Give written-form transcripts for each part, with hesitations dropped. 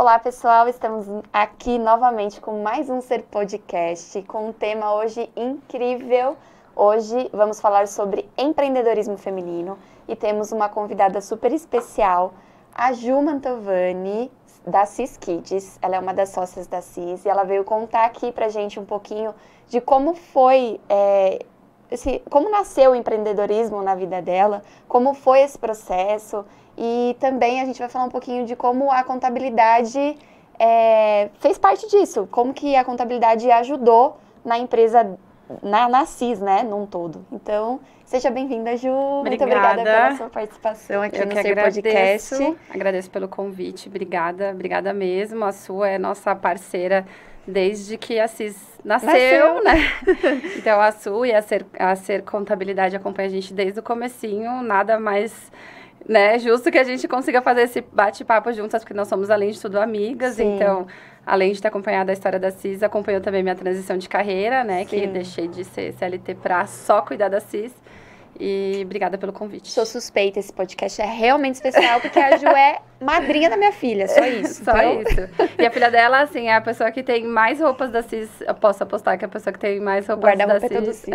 Olá, pessoal! Estamos aqui novamente com mais um Ser Podcast, com um tema hoje incrível. Hoje vamos falar sobre empreendedorismo feminino e temos uma convidada super especial, a Ju Mantovani, da Cis Kids. Ela é uma das sócias da Cis e ela veio contar aqui pra gente um pouquinho de como foi, como nasceu o empreendedorismo na vida dela, como foi esse processo. E também a gente vai falar um pouquinho de como a contabilidade fez parte disso, como que a contabilidade ajudou na empresa, na Cis, né, num todo. Então, seja bem-vinda, Ju. Muito obrigada pela sua participação aqui no Ser Podcast. Agradeço pelo convite, obrigada mesmo. A sua é nossa parceira desde que a Cis nasceu, né? Então, a Su e a Ser Contabilidade acompanha a gente desde o comecinho, nada mais... né, justo que a gente consiga fazer esse bate-papo juntas, porque nós somos, além de tudo, amigas. Sim. Então, além de ter acompanhado a história da Cis, acompanhou também minha transição de carreira, né? Sim. Que deixei de ser CLT para só cuidar da Cis. E obrigada pelo convite. Sou suspeita, esse podcast é realmente especial, porque a Ju é madrinha da minha filha, só isso. Só isso. E a filha dela, assim, é a pessoa que tem mais roupas da Cis. Eu posso apostar que é a pessoa que tem mais roupas da Cis. Guarda-roupa é todo Cis.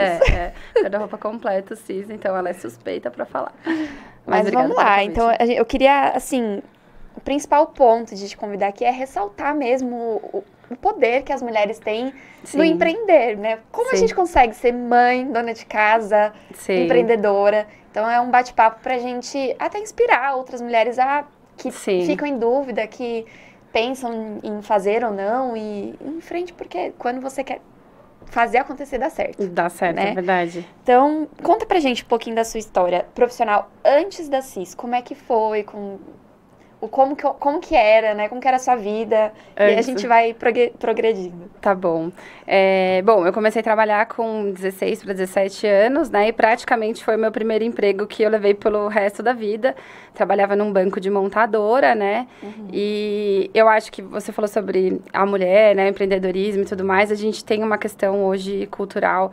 Guarda-roupa completo Cis, então ela é suspeita para falar. Mas vamos lá, então eu queria, assim, o principal ponto de te convidar aqui é ressaltar mesmo o poder que as mulheres têm no empreender, né? Como a gente consegue ser mãe, dona de casa, empreendedora. Então é um bate-papo pra gente até inspirar outras mulheres que ficam em dúvida, que pensam em fazer ou não, e ir em frente, porque quando você quer fazer acontecer, dá certo. Dá certo, né? É verdade. Então, conta pra gente um pouquinho da sua história profissional antes da Cis. Como é que foi, como que era, né? Como que era a sua vida. E a gente vai progredindo. Tá bom. Bom, eu comecei a trabalhar com 16 para 17 anos, né? E praticamente foi o meu primeiro emprego que eu levei pelo resto da vida. Trabalhava num banco de montadora, né? Uhum. E eu acho que você falou sobre a mulher, né? Empreendedorismo e tudo mais. A gente tem uma questão hoje cultural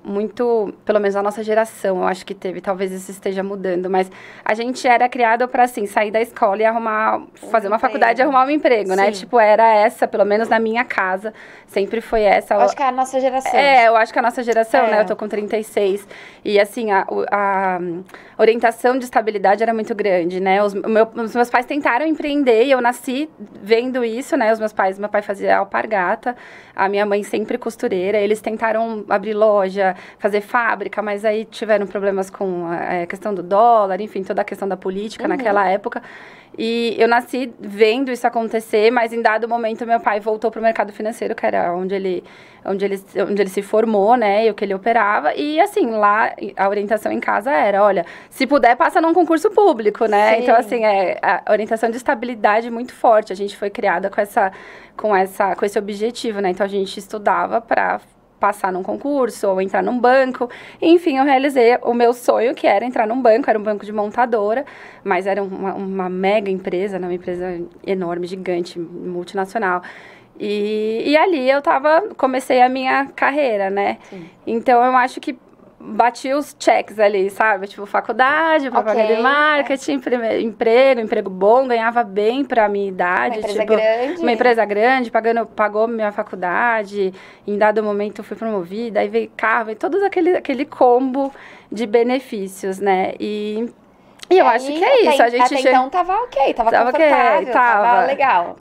muito, pelo menos a nossa geração, eu acho que teve, talvez isso esteja mudando, mas a gente era criado para, assim, sair da escola e fazer uma faculdade e arrumar um emprego, né? Tipo, era essa, pelo menos na minha casa, sempre foi essa. Eu acho que é a nossa geração. Eu acho que é a nossa geração, né? Eu tô com 36. E, assim, a orientação de estabilidade era muito grande, né? Os meus pais tentaram empreender e eu nasci vendo isso, né? Meu pai fazia alpargata, a minha mãe sempre costureira, eles tentaram abrir loja, fazer fábrica, mas aí tiveram problemas com a questão do dólar, enfim, toda a questão da política naquela época. E eu nasci vendo isso acontecer, mas em dado momento meu pai voltou para o mercado financeiro, que era onde ele se formou, né, e o que ele operava. E assim, lá a orientação em casa era, olha, se puder, passa num concurso público, né? Sim. Então, assim, a orientação de estabilidade muito forte. A gente foi criada com esse objetivo, né? Então, a gente estudava para passar num concurso ou entrar num banco. Enfim, eu realizei o meu sonho, que era entrar num banco. Era um banco de montadora, mas era uma mega empresa, né? Uma empresa enorme, gigante, multinacional. E ali eu comecei a minha carreira, né? Sim. Então, eu acho que bati os checks ali, sabe? Tipo, faculdade, propaganda de marketing, emprego bom, ganhava bem pra minha idade. Uma empresa grande. Uma empresa grande, pagou minha faculdade. Em dado momento, fui promovida, aí veio carro, veio todo aquele combo de benefícios, né? E eu acho que é isso. Então tava ok, tava confortável, tava legal.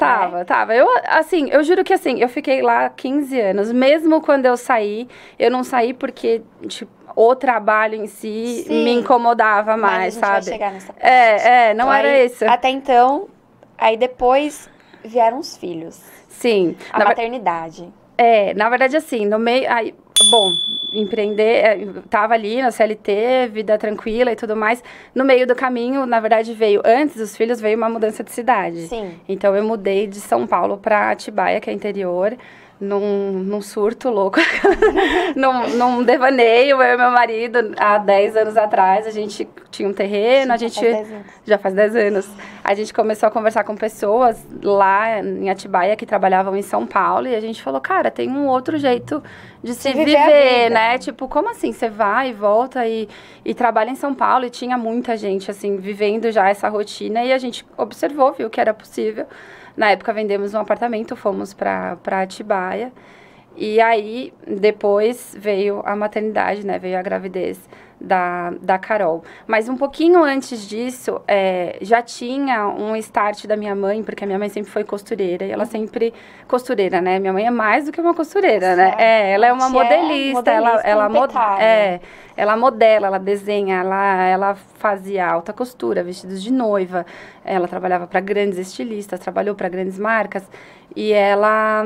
Tava. Eu juro que assim, eu fiquei lá 15 anos. Mesmo quando eu saí, eu não saí porque, tipo, o trabalho em si me incomodava mais, sabe? Mas a gente vai chegar nessa parte. Não era isso. Até então, aí depois vieram os filhos. Sim. A maternidade. Na verdade, assim, no meio... empreender, tava ali na CLT, vida tranquila e tudo mais. No meio do caminho, na verdade, antes dos filhos, veio uma mudança de cidade. Sim. Então, eu mudei de São Paulo para Atibaia, que é interior, num surto louco, num devaneio. Eu e meu marido, há 10 anos atrás, a gente tinha um terreno, já faz 10 anos. A gente começou a conversar com pessoas lá em Atibaia que trabalhavam em São Paulo, e a gente falou, cara, tem um outro jeito de se viver, né? Tipo, como assim? Você vai e volta e trabalha em São Paulo, e tinha muita gente, assim, vivendo já essa rotina, e a gente observou, viu que era possível. Na época, vendemos um apartamento, fomos para Atibaia. E aí, depois veio a maternidade, né? Veio a gravidez da Carol. Mas um pouquinho antes disso, já tinha um start da minha mãe, porque a minha mãe sempre foi costureira. E ela sempre... Costureira, né? Minha mãe é mais do que uma costureira, né? Ela é uma modelista. Ela modela, ela desenha, ela fazia alta costura, vestidos de noiva. Ela trabalhava para grandes estilistas, trabalhou para grandes marcas. E ela...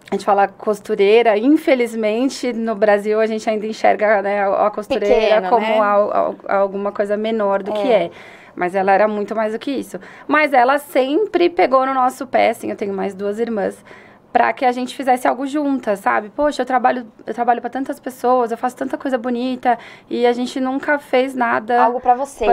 A gente fala costureira, infelizmente, no Brasil a gente ainda enxerga, né, a costureira pequeno, como né? alguma coisa menor do que é. Mas ela era muito mais do que isso. Mas ela sempre pegou no nosso pé, assim, eu tenho mais 2 irmãs, para que a gente fizesse algo juntas, sabe? Poxa, eu trabalho para tantas pessoas, eu faço tanta coisa bonita, e a gente nunca fez nada... Algo para vocês.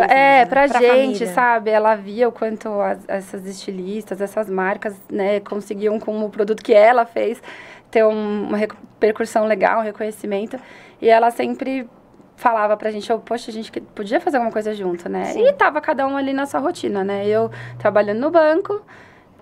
Pra gente, família. sabe? Ela via o quanto essas estilistas, essas marcas, né, conseguiam com o produto que ela fez ter uma repercussão legal, um reconhecimento, e ela sempre falava pra gente, poxa, a gente podia fazer alguma coisa junto, né? Sim. E tava cada um ali na sua rotina, né? Eu trabalhando no banco,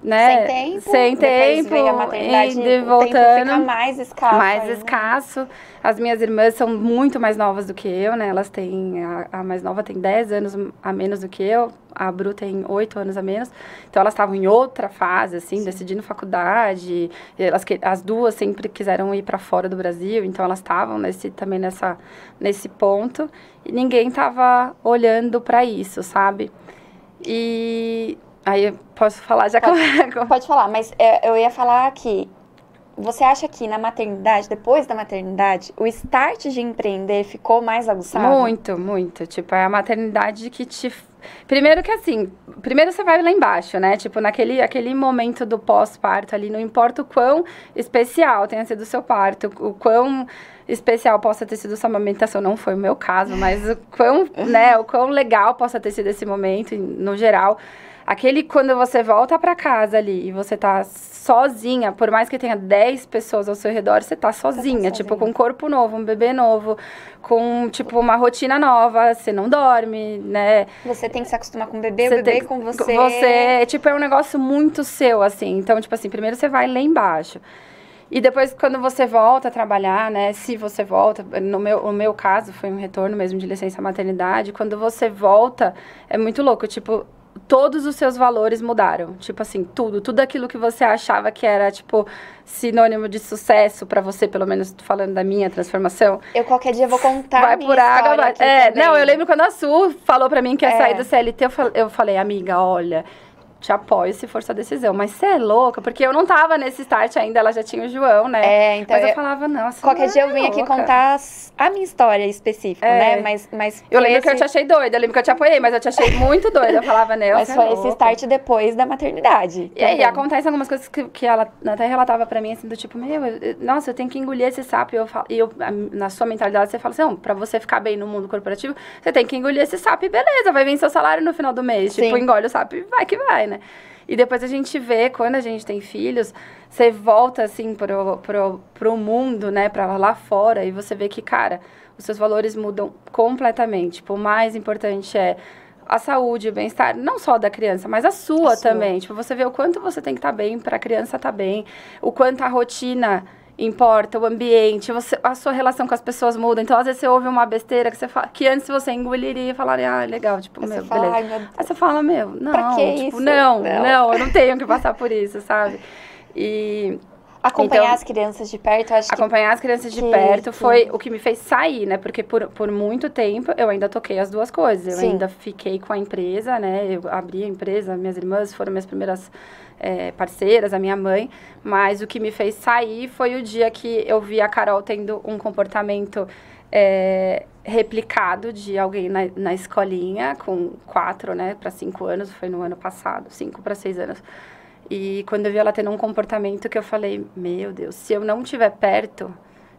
né? Sem tempo, veio a maternidade, e o voltando, tempo fica mais escasso. Mais escasso. As minhas irmãs são muito mais novas do que eu, né? Elas têm, a mais nova tem 10 anos a menos do que eu, a Bru tem 8 anos a menos. Então, elas estavam em outra fase, assim, decidindo faculdade. As duas sempre quiseram ir para fora do Brasil, então elas estavam nesse ponto. E ninguém estava olhando para isso, sabe? E... Aí eu posso falar já Pode falar, mas eu ia falar que você acha que na maternidade, depois da maternidade, o start de empreender ficou mais aguçado? Muito, muito. Tipo, é a maternidade que te... Primeiro que assim, primeiro você vai lá embaixo, né? Tipo, aquele momento do pós-parto ali, não importa o quão especial tenha sido o seu parto, o quão especial possa ter sido sua amamentação, não foi o meu caso, mas o quão legal possa ter sido esse momento, no geral... Quando você volta pra casa ali e você tá sozinha, por mais que tenha 10 pessoas ao seu redor, você tá sozinha, tipo, com um corpo novo, um bebê novo, com, tipo, uma rotina nova, você não dorme, né? Você tem que se acostumar com o bebê com você. Tipo, é um negócio muito seu, assim. Então, tipo assim, primeiro você vai lá embaixo. E depois, quando você volta a trabalhar, né, se você volta, no meu caso, foi um retorno mesmo de licença maternidade, quando você volta, é muito louco, tipo... Todos os seus valores mudaram. Tipo assim, tudo aquilo que você achava que era, tipo, sinônimo de sucesso pra você, pelo menos falando da minha transformação. Eu qualquer dia vou contar vai a minha por água, vai. Não, eu lembro quando a Su falou pra mim que ia sair do CLT, eu falei, amiga, olha... Te apoio se for sua decisão. Mas você é louca? Porque eu não tava nesse start ainda, ela já tinha o João, né? Então mas eu falava, nossa, qualquer dia eu venho aqui contar a minha história específica, né? Mas eu lembro que eu te achei doida, eu lembro que eu te apoiei, mas eu te achei muito doida. Eu falava, né? Mas foi esse start depois da maternidade. E aí, acontecem algumas coisas que ela até relatava pra mim, assim, do tipo, nossa, eu tenho que engolir esse sapo. E eu na sua mentalidade, você fala assim, não, pra você ficar bem no mundo corporativo, você tem que engolir esse sapo e beleza, vai vir seu salário no final do mês. Sim. Tipo, engole o sapo e vai que vai, né? E depois a gente vê, quando a gente tem filhos, você volta, assim, pro mundo, né, pra lá fora, e você vê que, cara, os seus valores mudam completamente. Tipo, o mais importante é a saúde, o bem-estar, não só da criança, mas a sua também. Tipo, você vê o quanto você tem que estar bem pra criança estar bem, o quanto a rotina... importa, o ambiente, a sua relação com as pessoas muda. Então, às vezes, você ouve uma besteira que antes você engoliria e falaria, legal, tipo, beleza. Aí você fala, não, pra que tipo, isso? Não, eu não tenho que passar por isso, sabe? E... Acompanhar as crianças de perto, acho que... Acompanhar as crianças de perto foi o que me fez sair, né? Porque por muito tempo eu ainda toquei as duas coisas. Eu ainda fiquei com a empresa, né? Eu abri a empresa, minhas irmãs foram minhas primeiras parceiras, a minha mãe. Mas o que me fez sair foi o dia que eu vi a Carol tendo um comportamento replicado de alguém na escolinha com 4, né? Para 5 anos, foi no ano passado, 5 para 6 anos. E quando eu vi ela tendo um comportamento que eu falei, meu Deus, se eu não estiver perto,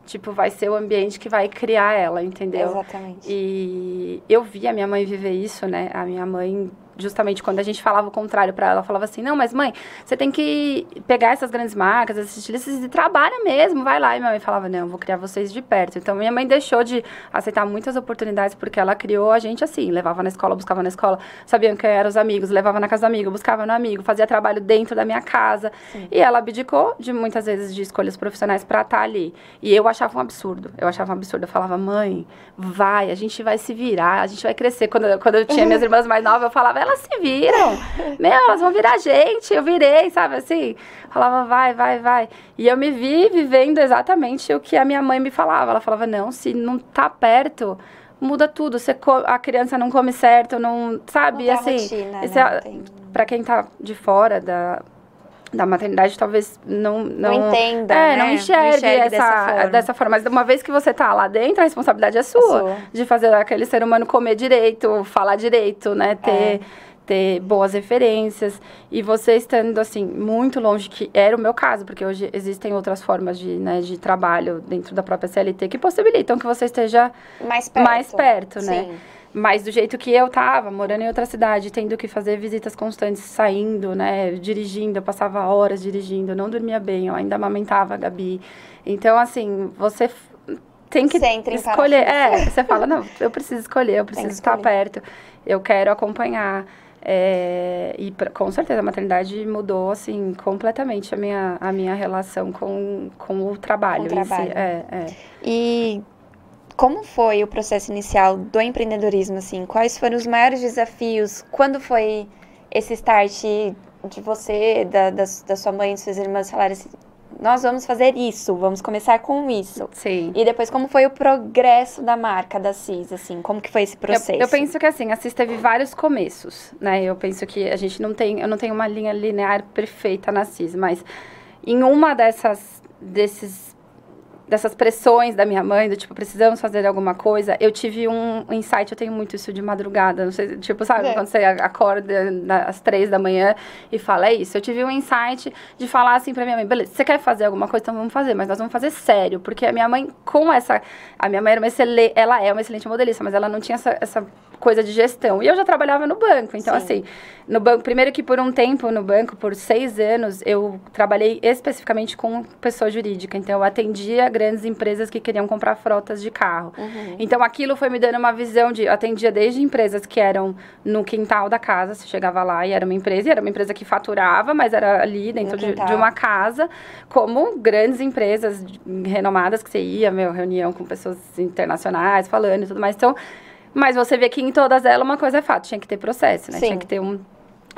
tipo, vai ser o ambiente que vai criar ela, entendeu? Exatamente. E eu vi a minha mãe viver isso, né? A minha mãe justamente quando a gente falava o contrário pra ela, falava assim, não, mas mãe, você tem que pegar essas grandes marcas, esses estilistas e trabalha mesmo, vai lá. E minha mãe falava, não, eu vou criar vocês de perto. Então, minha mãe deixou de aceitar muitas oportunidades porque ela criou a gente assim, levava na escola, buscava na escola, sabiam quem eram os amigos, levava na casa do amigo, buscava no amigo, fazia trabalho dentro da minha casa. Sim. E ela abdicou de muitas vezes de escolhas profissionais pra estar ali. E eu achava um absurdo. Eu falava, mãe, vai, a gente vai se virar, a gente vai crescer. Quando eu tinha minhas irmãs mais novas, eu falava, elas se viram. Meu, elas vão virar gente. Eu virei, sabe assim? Falava, vai. E eu me vi vivendo exatamente o que a minha mãe me falava. Ela falava, não, se não tá perto, muda tudo. A criança não come certo, não, sabe? Não assim, rotina, né? Pra quem tá de fora da maternidade, talvez não entenda, né? Não enxergue dessa forma. Mas uma vez que você tá lá dentro, a responsabilidade é sua. De fazer aquele ser humano comer direito, falar direito, né? Ter boas referências. E você estando, assim, muito longe, que era o meu caso, porque hoje existem outras formas de trabalho dentro da própria CLT que possibilitam que você esteja mais perto, né? Sim. Mas do jeito que eu tava, morando em outra cidade, tendo que fazer visitas constantes, saindo, né, dirigindo, eu passava horas dirigindo, eu não dormia bem, eu ainda amamentava a Gabi. Então, assim, você tem que escolher. Você fala, não, eu preciso escolher, eu preciso estar perto, eu quero acompanhar. E com certeza a maternidade mudou, assim, completamente a minha relação com o trabalho. E como foi o processo inicial do empreendedorismo, assim? Quais foram os maiores desafios? Quando foi esse start de você, da sua mãe e suas irmãs falarem assim, nós vamos fazer isso, vamos começar com isso? Sim. E depois, como foi o progresso da marca, da Cis, assim? Como que foi esse processo? Eu penso que, assim, a Cis teve vários começos, né? Eu penso que a gente eu não tenho uma linha linear perfeita na Cis, mas em uma dessas pressões da minha mãe, do tipo, precisamos fazer alguma coisa, eu tive um insight, eu tenho muito isso de madrugada, não sei, tipo, sabe, quando você acorda às 3 da manhã e fala, é isso, eu tive um insight de falar assim pra minha mãe, beleza, você quer fazer alguma coisa, então vamos fazer, mas nós vamos fazer sério, porque a minha mãe, a minha mãe ela é uma excelente modelista, mas ela não tinha essa coisa de gestão, e eu já trabalhava no banco, então, assim, no banco, primeiro que por um tempo no banco, por 6 anos, eu trabalhei especificamente com pessoa jurídica, então eu atendia grandes empresas que queriam comprar frotas de carro. Então, aquilo foi me dando uma visão eu atendia desde empresas que eram no quintal da casa, você chegava lá e era uma empresa que faturava, mas era ali dentro de uma casa, como grandes empresas renomadas que você ia, reunião com pessoas internacionais, falando e tudo mais. Então, mas você vê que em todas elas uma coisa é fato, tinha que ter processo, né? Sim. Tinha que ter um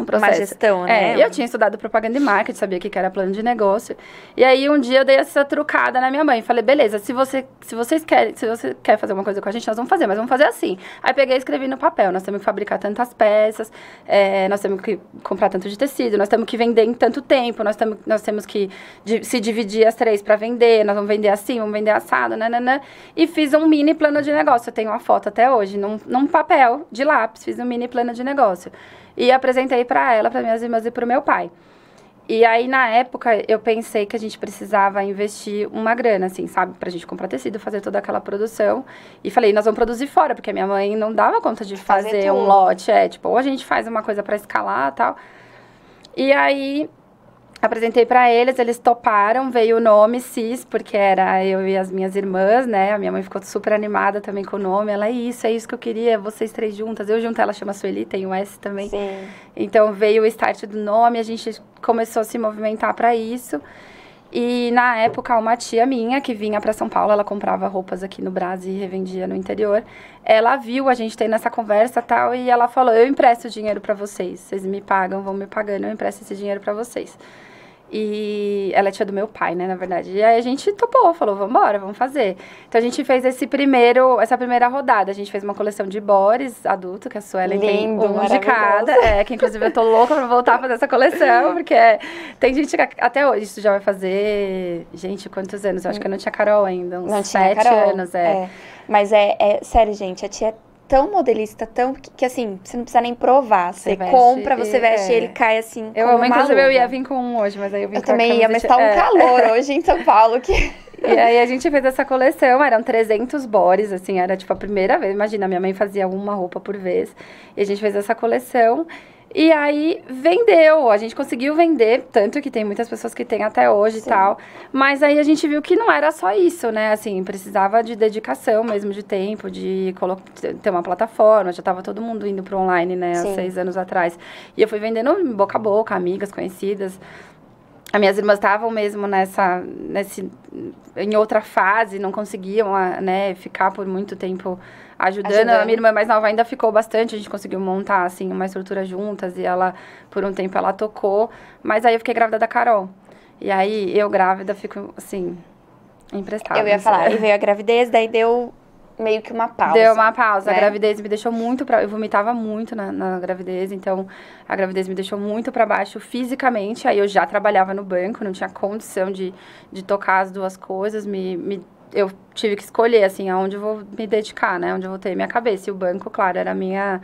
processo. Uma gestão, né? Eu tinha estudado propaganda e marketing, sabia que era plano de negócio. E aí, um dia, eu dei essa trucada na minha mãe. Falei, beleza, se você quer fazer uma coisa com a gente, nós vamos fazer, mas vamos fazer assim. Aí, peguei e escrevi no papel. Nós temos que fabricar tantas peças, nós temos que comprar tanto de tecido, nós temos que vender em tanto tempo, nós temos que se dividir as 3 para vender, nós vamos vender assim, vamos vender assado, nananã. E fiz um mini plano de negócio. Eu tenho uma foto até hoje, num papel de lápis, fiz um mini plano de negócio. E apresentei para ela, para minhas irmãs e para o meu pai. E aí, na época, eu pensei que a gente precisava investir uma grana, assim, sabe? Pra gente comprar tecido, fazer toda aquela produção. E falei, nós vamos produzir fora, porque a minha mãe não dava conta de fazer um lote. Ou a gente faz uma coisa pra escalar e tal. E aí, apresentei pra eles toparam, veio o nome Cis, porque era eu e as minhas irmãs, né? A minha mãe ficou super animada também com o nome. Ela, é isso que eu queria, vocês 3 juntas. Eu junto, ela chama Sueli, tem um S também. Sim. Então, veio o start do nome, a gente começou a se movimentar pra isso. E, na época, uma tia minha, que vinha pra São Paulo, ela comprava roupas aqui no Brasil e revendia no interior. Ela viu a gente tendo essa conversa e tal, e ela falou, eu empresto dinheiro pra vocês me pagam, vão me pagando, eu empresto esse dinheiro pra vocês. E ela é tia do meu pai, né, na verdade. E aí a gente topou, falou, vambora, vamos fazer. Então a gente fez essa primeira rodada. A gente fez uma coleção de bores adulto, que a Suelen tem um de cada. Que inclusive eu tô louca pra voltar a fazer essa coleção, porque tem gente que até hoje isso já vai fazer... Gente, quantos anos? Eu acho que eu não tinha Carol ainda, uns 7 anos. Mas sério, gente, a tia é tão modelista, que assim, você não precisa nem provar. Você compra, você veste e ele cai assim. Eu amo, inclusive eu ia vir com um hoje, mas aí eu vim com também ia, mas tá um calor hoje em São Paulo que. E aí a gente fez essa coleção, eram 300 bodies, assim, era tipo a primeira vez. Imagina, minha mãe fazia uma roupa por vez. E a gente fez essa coleção. E aí vendeu, a gente conseguiu vender, tanto que tem muitas pessoas que têm até hoje e tal. Mas aí a gente viu que não era só isso, né? Assim, precisava de dedicação mesmo, de tempo, de ter uma plataforma. Já estava todo mundo indo pro online, né? Há 6 anos atrás. E eu fui vendendo boca a boca, amigas, conhecidas. As minhas irmãs estavam mesmo em outra fase, não conseguiam, né, ficar por muito tempo ajudando. A minha irmã mais nova ainda ficou bastante, a gente conseguiu montar, assim, uma estrutura juntas, e ela, por um tempo, ela tocou. Mas aí eu fiquei grávida da Carol. E aí, eu grávida, fico, assim, imprestável. Eu ia falar, e veio a gravidez, daí deu meio que uma pausa. Deu uma pausa. Né? A gravidez me deixou muito eu vomitava muito na gravidez, então a gravidez me deixou muito pra baixo fisicamente. Aí eu já trabalhava no banco, não tinha condição de tocar as duas coisas. Eu tive que escolher, assim, aonde eu vou me dedicar, né? Onde eu vou ter minha cabeça. E o banco, claro, era a minha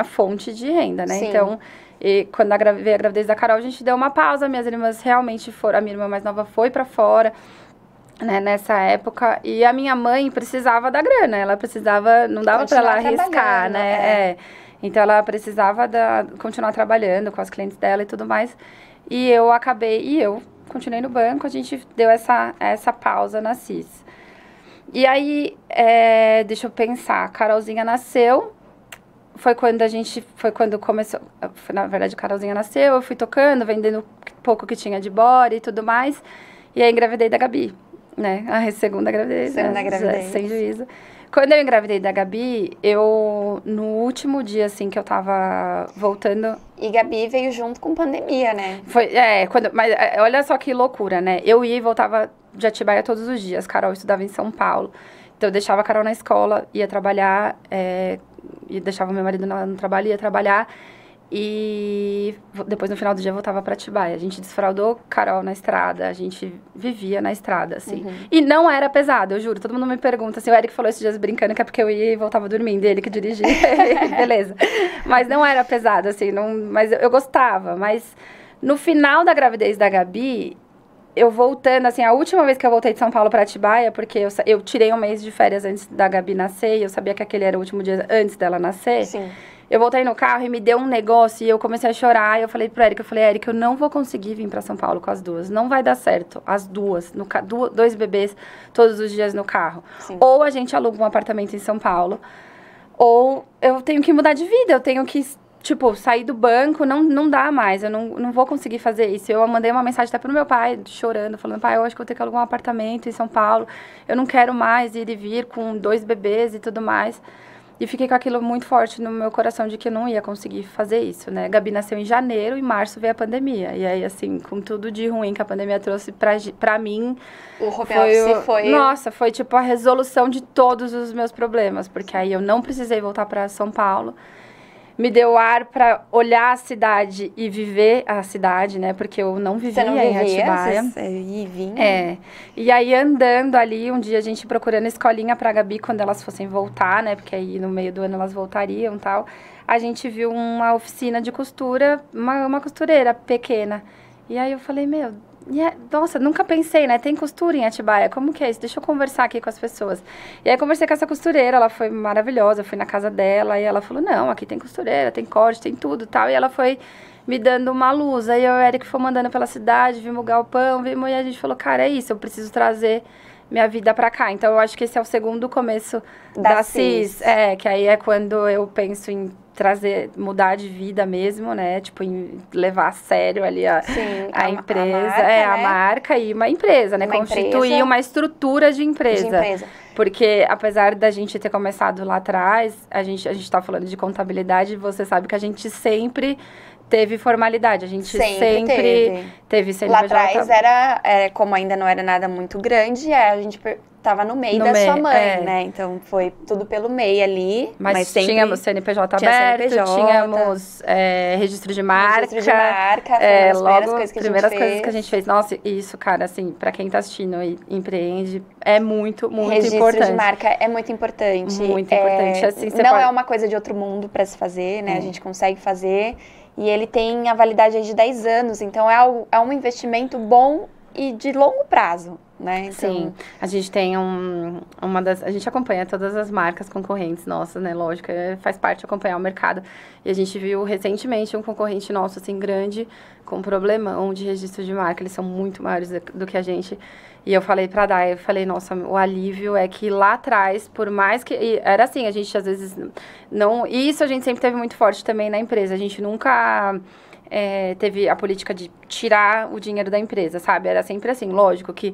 fonte de renda, né? Sim. Então, quando veio a gravidez da Carol, a gente deu uma pausa. Minhas irmãs realmente foram... A minha irmã mais nova foi pra fora, né, nessa época, e a minha mãe precisava da grana, ela precisava, não dava para ela arriscar, né, então ela precisava continuar trabalhando com as clientes dela e tudo mais, e eu continuei no banco, a gente deu essa pausa na CIS. E aí, deixa eu pensar, a Carolzinha nasceu, foi quando começou, na verdade a Carolzinha nasceu, eu fui tocando, vendendo pouco que tinha de body e tudo mais, e aí engravidei da Gabi. Né? A segunda gravidez. Sem juízo. Quando eu engravidei da Gabi, no último dia, assim, que eu tava voltando... E Gabi veio junto com pandemia, né? Mas olha só que loucura, né? Eu ia e voltava de Atibaia todos os dias. Carol estudava em São Paulo. Então, eu deixava a Carol na escola, ia trabalhar, e deixava meu marido no trabalho, ia trabalhar. E depois, no final do dia, eu voltava pra Atibaia. A gente desfraudou Carol na estrada, a gente vivia na estrada, assim. Uhum. E não era pesado, eu juro. Todo mundo me pergunta, assim, o Eric falou esses dias brincando que é porque eu ia e voltava dormindo, ele que dirigia. Beleza. Mas não era pesado, assim, mas eu gostava. Mas no final da gravidez da Gabi, eu voltando, assim, a última vez que eu voltei de São Paulo pra Atibaia, porque eu tirei um mês de férias antes da Gabi nascer, e eu sabia que aquele era o último dia antes dela nascer. Sim. Eu voltei no carro e me deu um negócio e eu comecei a chorar. E eu falei pro Eric, Eric, eu não vou conseguir vir pra São Paulo com as duas. Não vai dar certo, as duas. 2 bebês todos os dias no carro. Sim. Ou a gente aluga um apartamento em São Paulo, ou eu tenho que mudar de vida. Eu tenho que, tipo, sair do banco. Não dá mais, eu não vou conseguir fazer isso. Eu mandei uma mensagem até pro meu pai, chorando, falando, pai, eu acho que eu vou ter que alugar um apartamento em São Paulo. Eu não quero mais ir e vir com 2 bebês e tudo mais. E fiquei com aquilo muito forte no meu coração de que eu não ia conseguir fazer isso, né? Gabi nasceu em janeiro, em março veio a pandemia. E aí, assim, com tudo de ruim que a pandemia trouxe pra mim... O home office foi... Nossa, foi tipo a resolução de todos os meus problemas. Porque aí eu não precisei voltar pra São Paulo. Me deu ar pra olhar a cidade e viver a cidade, né? Porque eu não vivia em Atibaia. Você ia e vinha? E aí, andando ali, um dia a gente procurando escolinha pra Gabi quando elas fossem voltar, né? Porque aí no meio do ano elas voltariam e tal. A gente viu uma oficina de costura, uma costureira pequena. E aí eu falei, nossa, nunca pensei, né? Tem costura em Atibaia, como que é isso? Deixa eu conversar aqui com as pessoas. E aí conversei com essa costureira, ela foi maravilhosa, fui na casa dela e ela falou, não, aqui tem costureira, tem corte, tem tudo e tal. E ela foi me dando uma luz. Aí eu e o Eric foi mandando pela cidade, vimos o galpão, e a gente falou, cara, é isso, eu preciso trazer minha vida pra cá. Então eu acho que esse é o segundo começo da CIS. Que aí é quando eu penso em mudar de vida mesmo, né? Tipo, em levar a sério ali a empresa, a marca e uma empresa, né? Constituir uma estrutura de empresa. Porque, apesar da gente ter começado lá atrás, a gente tá falando de contabilidade, você sabe que a gente sempre teve formalidade, a gente sempre teve CNPJ. Lá atrás era, como ainda não era nada muito grande, a gente tava no MEI da sua mãe, né? Então, foi tudo pelo MEI ali. Mas sempre tínhamos CNPJ aberto, tínhamos registro de marca. Registro de marca, foi as primeiras coisas que a gente fez. Nossa, isso, cara, assim, pra quem tá assistindo e empreende, é muito, muito registro importante. Registro de marca é muito importante. Muito importante. Assim, não é uma coisa de outro mundo pra se fazer, né? A gente consegue fazer. E ele tem a validade aí de 10 anos. Então, é um investimento bom e de longo prazo, né? Então... Sim, a gente tem a gente acompanha todas as marcas concorrentes nossas, né? Lógico, faz parte acompanhar o mercado. E a gente viu recentemente um concorrente nosso, assim, grande, com um problemão de registro de marca. Eles são muito maiores do que a gente. E eu falei pra Day, eu falei, nossa, o alívio é que lá atrás, por mais que... era assim, a gente às vezes não... E isso a gente sempre teve muito forte também na empresa. A gente nunca... teve a política de tirar o dinheiro da empresa, sabe? Era sempre assim, lógico que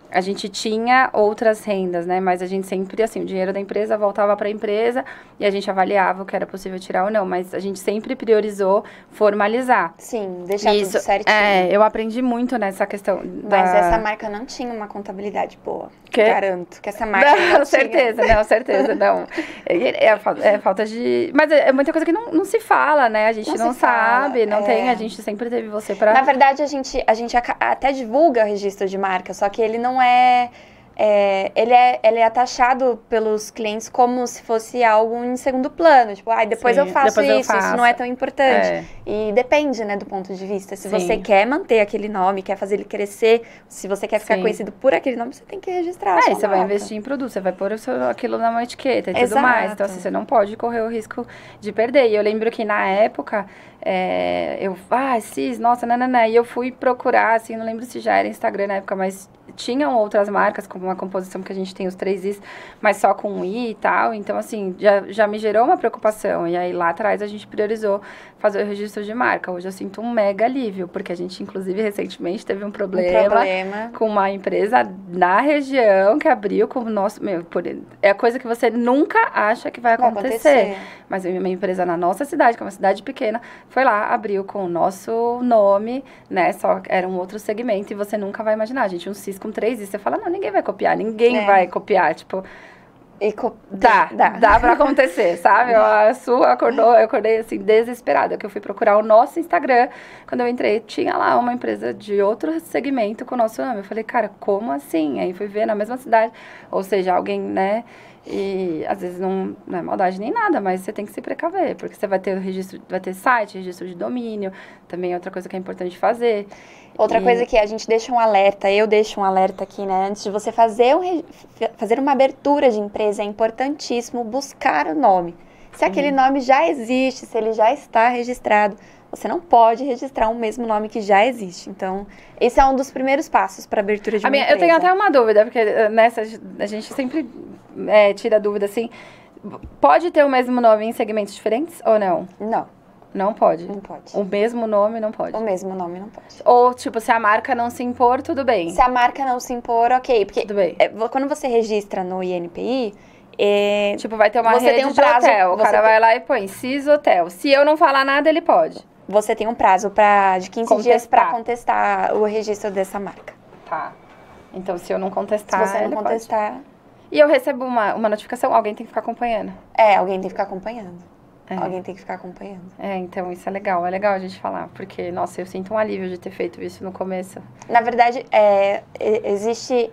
a gente tinha outras rendas, né? Mas a gente sempre, assim, o dinheiro da empresa voltava para a empresa e a gente avaliava o que era possível tirar ou não. Mas a gente sempre priorizou formalizar. Sim, deixar tudo certinho. Eu aprendi muito nessa questão. Mas essa marca não tinha uma contabilidade boa. Garanto que essa marca não certeza, tinha. Não, certeza, não. É falta de... Mas é muita coisa que não se fala, né? A gente não sabe, não tem... A gente sempre teve você pra... Na verdade, a gente até divulga o registro de marca, só que ele não é... ele é taxado pelos clientes como se fosse algo em segundo plano. Tipo, depois eu faço isso não é tão importante. E depende, né, do ponto de vista. Se você quer manter aquele nome, quer fazer ele crescer, se você quer ficar conhecido por aquele nome, você tem que registrar a sua você marca. vai investir em produto, você vai pôr aquilo numa etiqueta e tudo mais. Então, assim, você não pode correr o risco de perder. E eu lembro que na época... nossa, nananã. E eu fui procurar, assim, não lembro se já era Instagram na época, mas tinham outras marcas, como uma composição que a gente tem os 3 Is, mas só com um I e tal. Então, assim, já me gerou uma preocupação. E aí, lá atrás, a gente priorizou fazer o registro de marca. Hoje eu sinto um mega alívio, porque a gente, inclusive, recentemente teve um problema com uma empresa na região que abriu com o nosso... é a coisa que você nunca acha que vai acontecer. Mas uma empresa na nossa cidade, que é uma cidade pequena, foi lá, abriu com o nosso nome, né? Só era um outro segmento e você nunca vai imaginar. Gente, um CIS com 3 Is, você fala, não, ninguém vai copiar, ninguém vai copiar, tipo... Dá pra acontecer, sabe? Eu acordei assim, desesperada, que eu fui procurar o nosso Instagram, quando eu entrei, tinha lá uma empresa de outro segmento com o nosso nome. Eu falei, cara, como assim? Aí fui ver na mesma cidade, ou seja, alguém, né? E às vezes não é maldade nem nada, mas você tem que se precaver, porque você vai ter registro, vai ter site, registro de domínio, também é outra coisa que é importante fazer. Outra coisa que a gente deixa um alerta, eu deixo um alerta aqui, né? Antes de você fazer uma abertura de empresa, é importantíssimo buscar o nome. Se aquele nome já existe, se ele já está registrado, você não pode registrar o mesmo nome que já existe. Então, esse é um dos primeiros passos para a abertura de uma empresa. Eu tenho até uma dúvida, porque nessa a gente sempre tira dúvida, assim, pode ter o mesmo nome em segmentos diferentes ou não? Não. Não pode? Não pode. O mesmo nome não pode? O mesmo nome não pode. Ou, tipo, se a marca não se impor, tudo bem? Se a marca não se impor, ok. Porque tudo bem. Quando você registra no INPI... tipo, vai ter uma rede de hotel. O cara vai lá e põe CIS Hotel. Se eu não falar nada, ele pode. Você tem um prazo de 15 dias para contestar o registro dessa marca. Tá. Então, se eu não contestar, se você não contestar... Pode. E eu recebo uma notificação, alguém tem que ficar acompanhando. Alguém tem que ficar acompanhando. Alguém tem que ficar acompanhando. Então isso é legal a gente falar, porque, nossa, eu sinto um alívio de ter feito isso no começo. Na verdade, existe,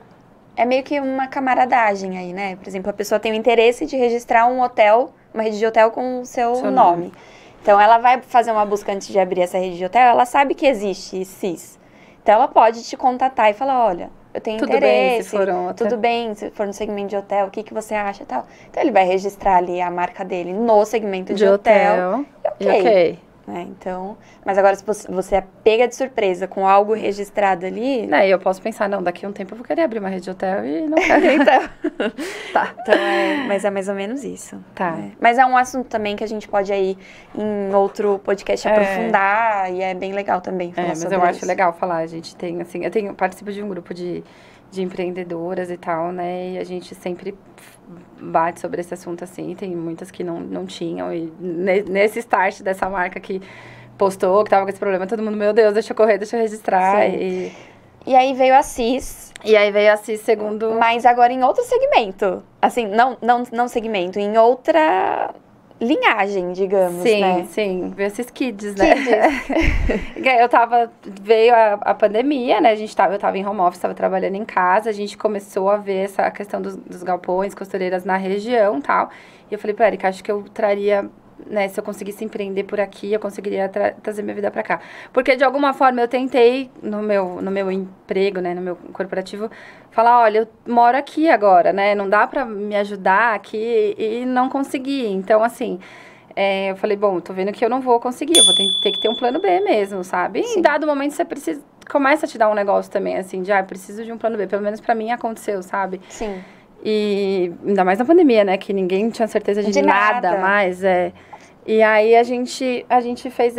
meio que uma camaradagem aí, né? Por exemplo, a pessoa tem o interesse de registrar um hotel, uma rede de hotel com o seu nome. Então, ela vai fazer uma busca antes de abrir essa rede de hotel, ela sabe que existe CIS. Então, ela pode te contatar e falar, olha... Eu tenho interesse, tudo bem, se for no segmento de hotel, o que você acha e tal. Então, ele vai registrar ali a marca dele no segmento de hotel. Ok. Então, mas agora, se você é pega de surpresa com algo registrado ali... eu posso pensar, não, daqui a um tempo eu vou querer abrir uma rede de hotel e não quero. Então, mas é mais ou menos isso. Tá. Mas é um assunto também que a gente pode aí, em outro podcast, aprofundar, e é bem legal também falar sobre isso. Mas eu acho legal falar, a gente tem, assim, eu participo de um grupo de empreendedoras e tal, né, e a gente sempre bate sobre esse assunto, assim, tem muitas que não tinham, e nesse start dessa marca que postou, que tava com esse problema, todo mundo, meu Deus, deixa eu correr, deixa eu registrar, e aí veio a CIS. E aí veio a CIS segundo... Mas agora em outro segmento, assim, não segmento, em outra... linhagem, digamos, né? Sim, veio esses kids, né? Veio a pandemia, né? Eu tava em home office, tava trabalhando em casa, a gente começou a ver essa questão dos galpões, costureiras na região e tal. E eu falei pra Erika, acho que eu traria né, se eu conseguisse empreender por aqui, eu conseguiria trazer minha vida para cá. Porque, de alguma forma, eu tentei, no meu emprego, né, no meu corporativo, falar, olha, eu moro aqui agora, né, não dá para me ajudar aqui e não consegui. Então, assim, eu falei, bom, tô vendo que eu não vou conseguir, eu vou ter que ter um plano B mesmo, sabe? E em dado momento, você começa a te dar um negócio também, assim, de, preciso de um plano B. Pelo menos para mim aconteceu, sabe? Sim. E ainda mais na pandemia, né? Que ninguém tinha certeza de nada mais. E aí a gente fez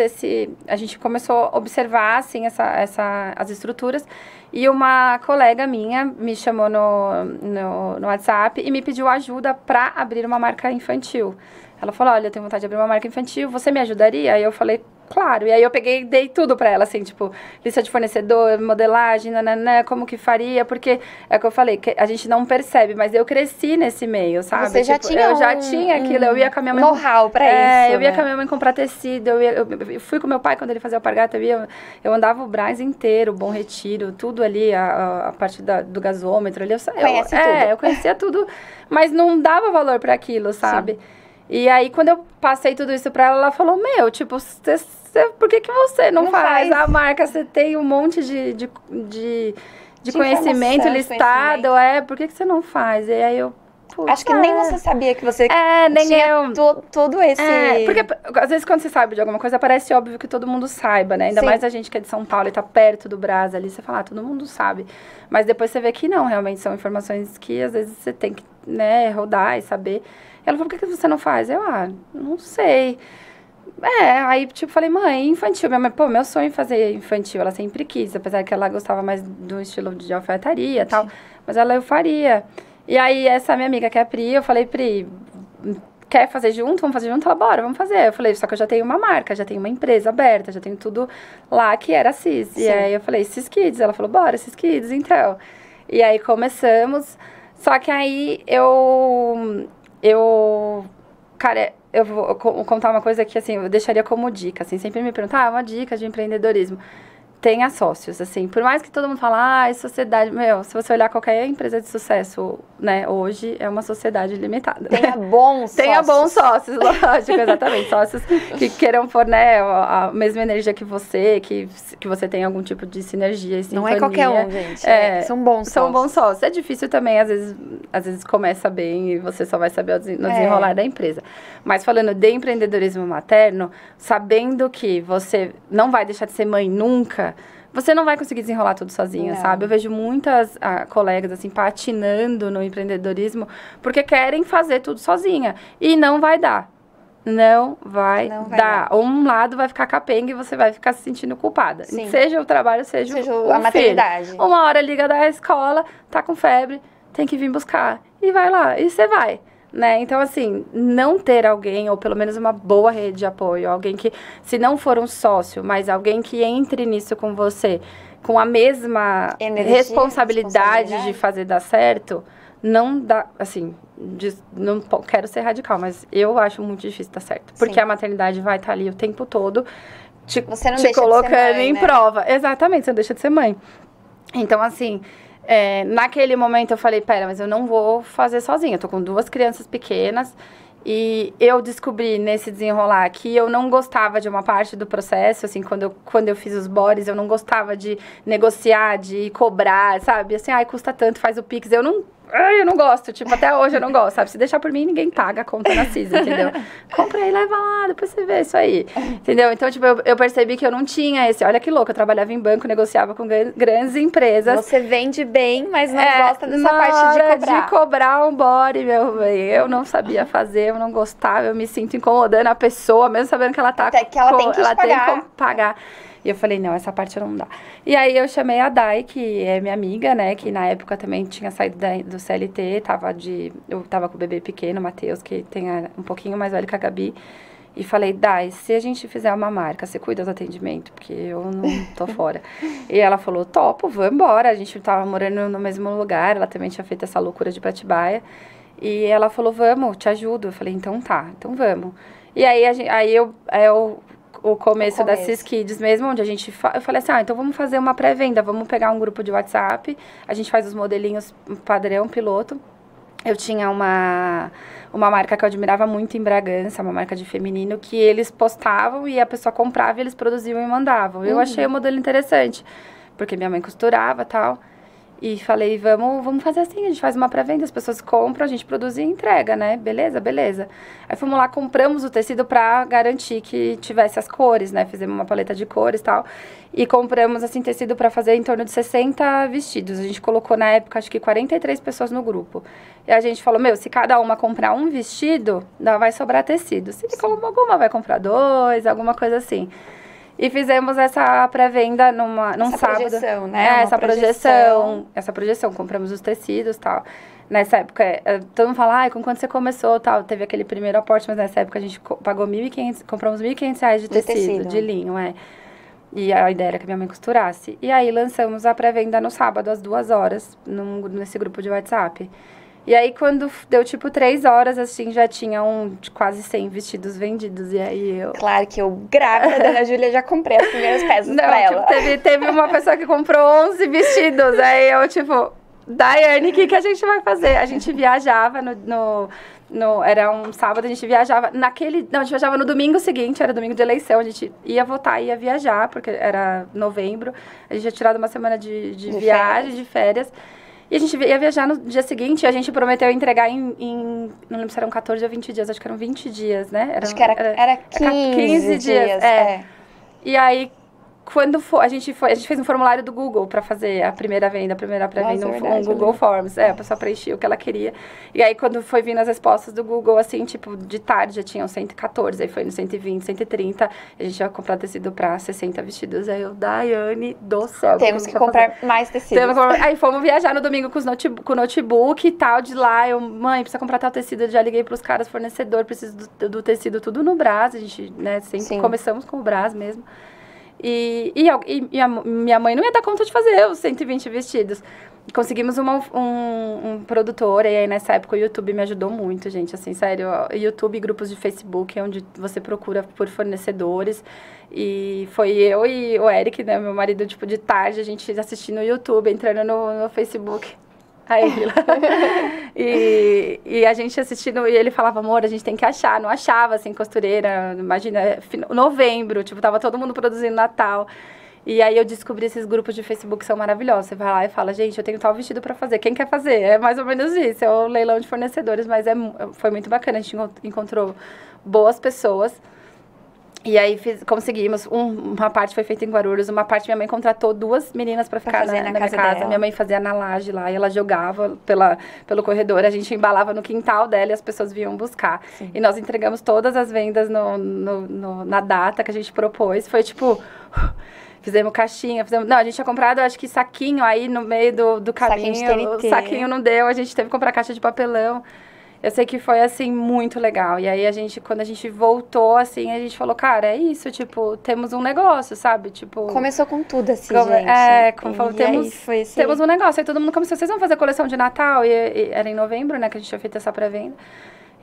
a gente começou a observar, assim, as estruturas. E uma colega minha me chamou no WhatsApp e me pediu ajuda para abrir uma marca infantil. Ela falou, olha, eu tenho vontade de abrir uma marca infantil, você me ajudaria? Aí eu falei, claro. E aí eu dei tudo pra ela, assim, tipo, lista de fornecedor, modelagem, nananã, como que faria, porque é o que eu falei, que a gente não percebe, mas eu cresci nesse meio, sabe? Você já tinha eu já tinha aquilo, eu ia com a minha mãe... know-how pra isso, eu ia com a minha mãe comprar tecido, eu fui com meu pai quando ele fazia alpargata, eu andava o Brás inteiro, Bom Retiro, tudo ali, a parte do gasômetro ali, eu conhecia tudo, mas não dava valor pra aquilo, sabe? Sim. E aí, quando eu passei tudo isso pra ela, ela falou, tipo, por que você não faz a marca? Você tem um monte de conhecimento listado, por que você não faz? E aí eu... Acho que nem você sabia que você nem tinha eu. Todo esse... porque às vezes quando você sabe de alguma coisa, parece óbvio que todo mundo saiba, né? Ainda mais a gente que é de São Paulo e tá perto do Brás ali, você fala, todo mundo sabe. Mas depois você vê que não, realmente são informações que às vezes você tem que, né, rodar e saber. Ela falou, por que você não faz? Eu, não sei. Aí, tipo, falei, mãe, infantil. Minha mãe, meu sonho é fazer infantil. Ela sempre quis, apesar que ela gostava mais do estilo de alfaiataria e tal. Mas eu faria. E aí, essa minha amiga, que é a Pri, eu falei, Pri, quer fazer junto? Vamos fazer junto? Ela, bora, vamos fazer. Eu falei, só que eu já tenho uma marca, já tenho uma empresa aberta, já tenho tudo lá que era Cis. Sim. E aí, eu falei, Cis Kids. Ela falou, bora, Cis Kids, então. E aí, começamos. Só que aí, cara, eu vou contar uma coisa que, assim, eu deixaria como dica, assim, sempre me perguntam, uma dica de empreendedorismo. Tenha sócios, assim, por mais que todo mundo fala, sociedade, se você olhar qualquer empresa de sucesso, né, hoje é uma sociedade limitada. Tenha bons sócios. Tenha bons sócios, lógico, exatamente, sócios que queiram pôr, né, a mesma energia que você, que você tenha algum tipo de sinergia e sintonia. Não é qualquer um, gente, são bons sócios. São bons sócios, é difícil também, às vezes começa bem e você só vai saber no desenrolar da empresa. Mas falando de empreendedorismo materno, sabendo que você não vai deixar de ser mãe nunca, você não vai conseguir desenrolar tudo sozinha, sabe? Eu vejo muitas colegas, assim, patinando no empreendedorismo porque querem fazer tudo sozinha. E não vai dar. Não vai dar. Um lado vai ficar capenga e você vai ficar se sentindo culpada. Sim. Seja o trabalho, seja a maternidade. Filho. Uma hora liga da escola, tá com febre, tem que vir buscar. E vai lá, e você vai. Né? Então, assim, não ter alguém, ou pelo menos uma boa rede de apoio, alguém que, se não for um sócio, mas alguém que entre nisso com você, com a mesma responsabilidade de fazer dar certo, não dá, assim, não quero ser radical, mas eu acho muito difícil dar certo. Porque a maternidade vai estar ali o tempo todo, te colocando em prova. Exatamente, você não deixa de ser mãe. Então, assim... naquele momento eu falei, mas eu não vou fazer sozinha, eu tô com 2 crianças pequenas e eu descobri nesse desenrolar que eu não gostava de uma parte do processo, assim, quando eu fiz os bodies, eu não gostava de negociar, de cobrar, sabe, assim, custa tanto, faz o Pix, eu não gosto, tipo, até hoje eu não gosto, sabe? Se deixar por mim, ninguém paga a conta na CIS, entendeu? Compra aí, leva lá, depois você vê isso aí, entendeu? Então, tipo, eu percebi que eu não tinha olha que louco, eu trabalhava em banco, negociava com grandes empresas. Você vende bem, mas não gosta dessa parte de cobrar. De cobrar um body, meu bem, eu não sabia fazer, eu não gostava, eu me sinto incomodando a pessoa, mesmo sabendo que ela tá... Até que ela tem que pagar. E eu falei, não, essa parte não dá. E aí eu chamei a Dai, que é minha amiga, né? Que na época também tinha saído do CLT, eu tava com o bebê pequeno, o Matheus, que tem um pouquinho mais velho que a Gabi. E falei, Dai, se a gente fizer uma marca, você cuida do atendimento? Porque eu não tô fora. E ela falou, topo, vamos embora. A gente tava morando no mesmo lugar, ela também tinha feito essa loucura de Pratibaia. E ela falou, vamos, te ajudo. Eu falei, então tá, então vamos. E aí o começo da Cis Kids mesmo, onde eu falei assim, então vamos fazer uma pré-venda, vamos pegar um grupo de WhatsApp, a gente faz os modelinhos padrão, piloto, eu tinha uma marca que eu admirava muito em Bragança, uma marca de feminino, que eles postavam e a pessoa comprava e eles produziam e mandavam. Eu achei o modelo interessante, porque minha mãe costurava e tal. E falei, vamos fazer assim, a gente faz uma pré-venda, as pessoas compram, a gente produz e entrega, né? Beleza, beleza. Aí fomos lá, compramos o tecido pra garantir que tivesse as cores, né? Fizemos uma paleta de cores e tal. E compramos, assim, tecido pra fazer em torno de 60 vestidos. A gente colocou, na época, acho que 43 pessoas no grupo. E a gente falou, se cada uma comprar um vestido, vai sobrar tecido. Se alguma vai comprar 2, alguma coisa assim. E fizemos essa pré-venda num sábado. Projeção, né? Essa projeção. Compramos os tecidos e tal. Nessa época, todo mundo fala, com quanto você começou tal. Teve aquele primeiro aporte, mas nessa época a gente pagou compramos R$1.500 de tecido, de linho, E a ideia era que minha mãe costurasse. E aí lançamos a pré-venda no sábado, às 2 horas, nesse grupo de WhatsApp. E aí, quando deu, 3 horas, assim, já tinha quase 100 vestidos vendidos. E aí eu... Claro que eu, grávida da Ana Júlia, já comprei as primeiras peças pra ela. Teve uma pessoa que comprou 11 vestidos. Aí eu, Daiane, o que a gente vai fazer? A gente viajava era um sábado, a gente viajava a gente viajava no domingo seguinte, era domingo de eleição, a gente ia votar, ia viajar, porque era novembro. A gente tinha tirado uma semana de viagem, de férias. E a gente ia viajar no dia seguinte, e a gente prometeu entregar não lembro se eram 14 ou 20 dias, acho que eram 20 dias, né? Acho que era 15 dias. E aí, quando a gente fez um formulário do Google para fazer a primeira venda, a primeira pré-venda, um Google Forms. A pessoa preenchia o que ela queria. E aí, quando foi vindo as respostas do Google, assim, de tarde já tinham 114, aí foi no 120, 130, a gente ia comprar tecido para 60 vestidos. Aí eu, Daiane do céu. Temos que comprar mais tecido. Aí fomos viajar no domingo com o notebook e tal, de lá. Eu, mãe, precisa comprar tal tecido. Eu já liguei pros caras, fornecedor, preciso do tecido tudo no Brás. A gente, né, sempre começamos com o Brás mesmo. E a minha mãe não ia dar conta de fazer os 120 vestidos. Conseguimos um produtor, e aí nessa época o YouTube me ajudou muito, gente, assim, sério. YouTube, grupos de Facebook, onde você procura por fornecedores. E foi eu e o Eric, né, meu marido, de tarde, a gente assistindo o YouTube, entrando no Facebook. Aí, e a gente assistindo, e ele falava, amor, a gente tem que achar, não achava, assim, costureira, imagina, novembro, tava todo mundo produzindo Natal, e aí eu descobri esses grupos de Facebook que são maravilhosos, você vai lá e fala, gente, eu tenho tal vestido pra fazer, quem quer fazer? É mais ou menos isso, é o leilão de fornecedores, mas foi muito bacana, a gente encontrou boas pessoas. E aí conseguimos, uma parte foi feita em Guarulhos, uma parte minha mãe contratou 2 meninas para ficar na minha casa. Minha mãe fazia na laje lá, e ela jogava pelo corredor, a gente embalava no quintal dela e as pessoas vinham buscar. Sim. E nós entregamos todas as vendas na data que a gente propôs, foi fizemos caixinha, a gente tinha comprado, acho que saquinho aí no meio do caminho, o saquinho não deu, a gente teve que comprar caixa de papelão. Eu sei que foi, assim, muito legal. E aí, quando a gente voltou, assim, a gente falou, cara, é isso, temos um negócio, sabe? Começou com tudo, assim, gente. Como falou, temos um negócio. Aí todo mundo começou, vocês vão fazer coleção de Natal? E era em novembro, né, que a gente tinha feito essa pré-venda.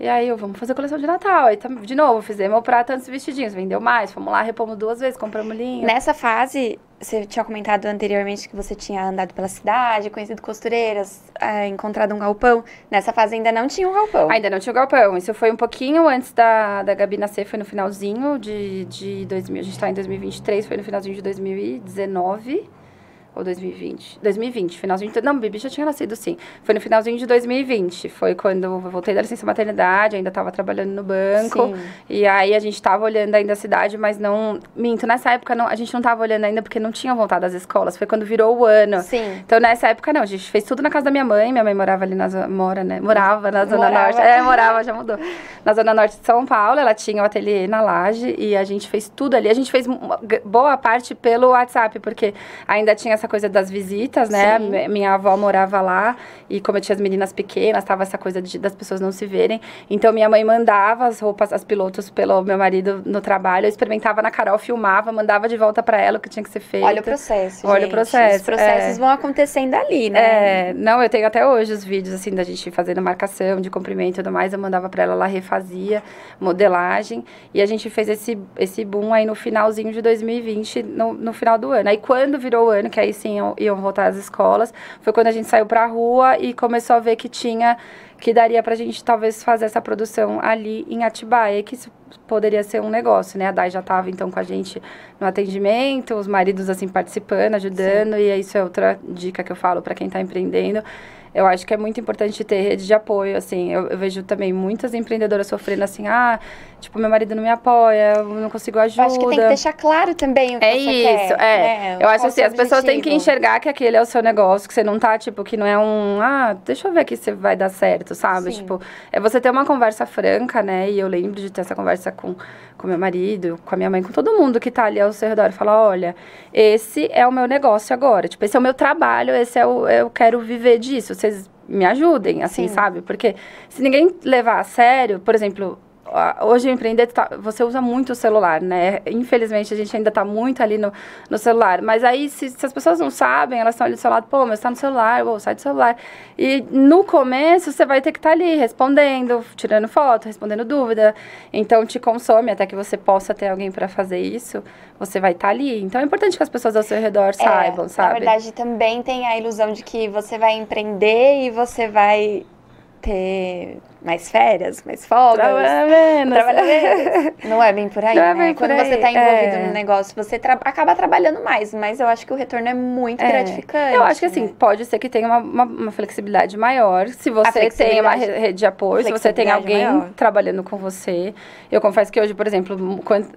E aí, vamos fazer coleção de Natal. Aí, de novo, fizemos para tantos vestidinhos, vendeu mais, fomos lá, repomos 2 vezes, compramos linho. Nessa fase, você tinha comentado anteriormente que você tinha andado pela cidade, conhecido costureiras, encontrado um galpão. Nessa fase ainda não tinha um galpão. Ainda não tinha o galpão. Isso foi um pouquinho antes da Gabi nascer, foi no finalzinho de 2000. A gente tá em 2023, foi no finalzinho de 2019. Ou 2020? 2020, finalzinho de... Não, o Bibi já tinha nascido, sim. Foi no finalzinho de 2020. Foi quando eu voltei da licença maternidade, ainda estava trabalhando no banco. Sim. E aí a gente estava olhando ainda a cidade, mas não... Minto, nessa época a gente não estava olhando ainda porque não tinham voltado às escolas. Foi quando virou o ano. Sim. Então nessa época não, a gente fez tudo na casa da minha mãe. Minha mãe morava ali morava na Zona Norte. Morava, já mudou. Na Zona Norte de São Paulo, ela tinha o ateliê na Laje e a gente fez tudo ali. A gente fez boa parte pelo WhatsApp, porque ainda tinha essa coisa das visitas, né? Minha avó morava lá e como eu tinha as meninas pequenas, tava essa coisa das pessoas não se verem. Então, minha mãe mandava as roupas, as pilotos pelo meu marido no trabalho, eu experimentava na Carol, filmava, mandava de volta pra ela o que tinha que ser feito. Olha o processo, Olha gente. O processo. Os processos vão acontecendo ali, né? Não, eu tenho até hoje os vídeos, assim, da gente fazendo marcação de comprimento e tudo mais, eu mandava pra ela refazia, modelagem, e a gente fez esse boom aí no finalzinho de 2020, no final do ano. Aí, quando virou o ano, que aí aí sim iam voltar às escolas. Foi quando a gente saiu pra rua e começou a ver que daria pra gente talvez fazer essa produção ali em Atibaia, que isso poderia ser um negócio, né? A Dai já estava então com a gente no atendimento, os maridos assim participando, ajudando, e isso é outra dica que eu falo para quem está empreendendo. Eu acho que é muito importante ter rede de apoio, assim, eu vejo também muitas empreendedoras sofrendo assim, tipo, meu marido não me apoia, eu não consigo ajuda. Eu acho que tem que deixar claro também o que você quer. Né? Eu acho assim, as pessoas têm que enxergar que aquele é o seu negócio, que você não tá, tipo, que não é deixa eu ver aqui se vai dar certo, sabe? Sim. Tipo, é você ter uma conversa franca, né, e eu lembro de ter essa conversa com meu marido, com a minha mãe, com todo mundo que tá ali ao seu redor, e falar, olha, esse é o meu negócio agora, tipo, esse é o meu trabalho, eu quero viver disso, vocês me ajudem, assim, sim, sabe? Porque se ninguém levar a sério, por exemplo, hoje o empreender, você usa muito o celular, né? Infelizmente, a gente ainda tá muito ali no celular. Mas aí, se as pessoas não sabem, elas estão ali do seu lado, pô, mas tá no celular, sai do celular. E no começo, você vai ter que estar ali respondendo, tirando foto, respondendo dúvida. Então, te consome, até que você possa ter alguém para fazer isso, você vai estar ali. Então, é importante que as pessoas ao seu redor saibam, sabe? Na verdade, também tem a ilusão de que você vai empreender e você vai ter mais férias, mais folgas. Trabalha menos. Não é bem por aí, né? Quando você tá envolvido no negócio, você acaba trabalhando mais, mas eu acho que o retorno é muito gratificante. Eu acho que assim, pode ser que tenha uma flexibilidade maior, se você tem uma rede de apoio, se você tem alguém trabalhando com você. Eu confesso que hoje, por exemplo,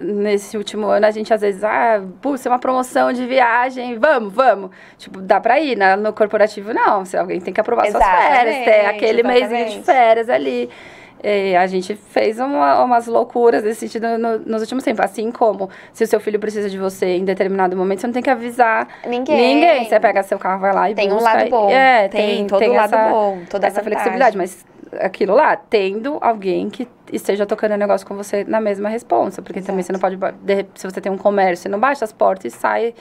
nesse último ano, a gente às vezes, é uma promoção de viagem, vamos. Tipo, dá pra ir, no corporativo não, se alguém tem que aprovar suas férias, ter aquele mêsinho de férias ali. E a gente fez umas loucuras nesse sentido nos últimos tempos. Assim como, se o seu filho precisa de você em determinado momento, você não tem que avisar ninguém. Você pega seu carro, vai lá e tem busca. Tem um lado bom. Tem todo lado bom. Toda essa flexibilidade. Mas aquilo lá, tendo alguém que esteja tocando o negócio com você na mesma responsa. Porque também você não pode... Se você tem um comércio, você não baixa as portas e sai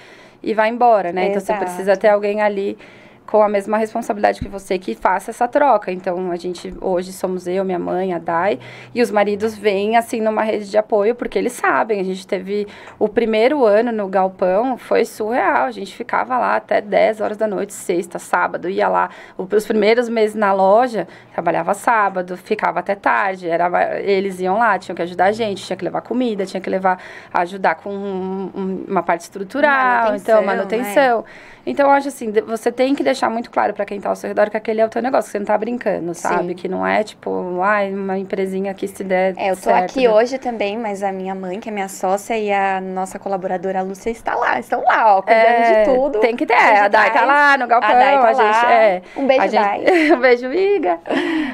e vai embora, né? Então, você precisa ter alguém ali com a mesma responsabilidade que você, que faça essa troca. Então, a gente, hoje, somos eu, minha mãe, a Dai, e os maridos vêm, assim, numa rede de apoio, porque eles sabem. A gente teve o primeiro ano no galpão, foi surreal. A gente ficava lá até 10 horas da noite, sexta, sábado, ia lá. Os primeiros meses na loja, trabalhava sábado, ficava até tarde. Eles iam lá, tinham que ajudar a gente, tinha que levar comida, tinha que ajudar com uma parte estrutural, manutenção. Né? Então, eu acho assim, você tem que deixar muito claro para quem tá ao seu redor que aquele é o teu negócio, que você não tá brincando, sabe? Sim. Que não é, tipo, uma empresinha que se der eu tô certo, aqui hoje também, mas a minha mãe, que é minha sócia, e a nossa colaboradora, a Lúcia, estão lá, cuidando de tudo. Tem que ter, a Dai tá lá no galpão, a Dai tá lá. Um beijo, Dai. Um beijo, Iga.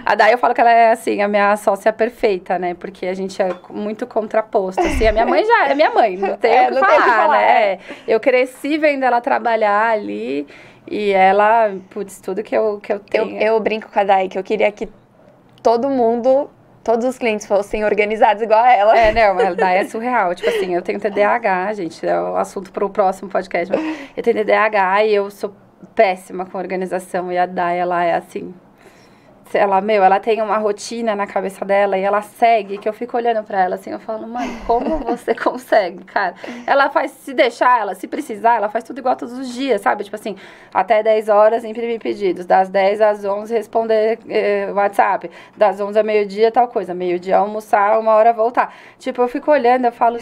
A Dai, eu falo que ela é, assim, a minha sócia perfeita, né? Porque a gente é muito contraposto, assim. A minha mãe já é minha mãe, não tem o que falar, né? Eu cresci vendo ela trabalhar ali, e ela, tudo que eu tenho. Eu brinco com a Dai, que eu queria que todos os clientes fossem organizados igual a ela. A Dai é surreal. Tipo assim, eu tenho TDAH, gente, é o assunto para o próximo podcast. Mas eu tenho TDAH e eu sou péssima com organização. E a Dai, ela é assim... Ela tem uma rotina na cabeça dela e ela segue, que eu fico olhando pra ela assim, eu falo, mano, como você consegue, cara? Ela faz, se precisar, ela faz tudo igual todos os dias, sabe? Tipo assim, até 10 horas imprimir pedidos, das 10 às 11 responder WhatsApp, das 11 ao meio-dia tal coisa, meio-dia almoçar, 1h voltar. Tipo, eu fico olhando, eu falo...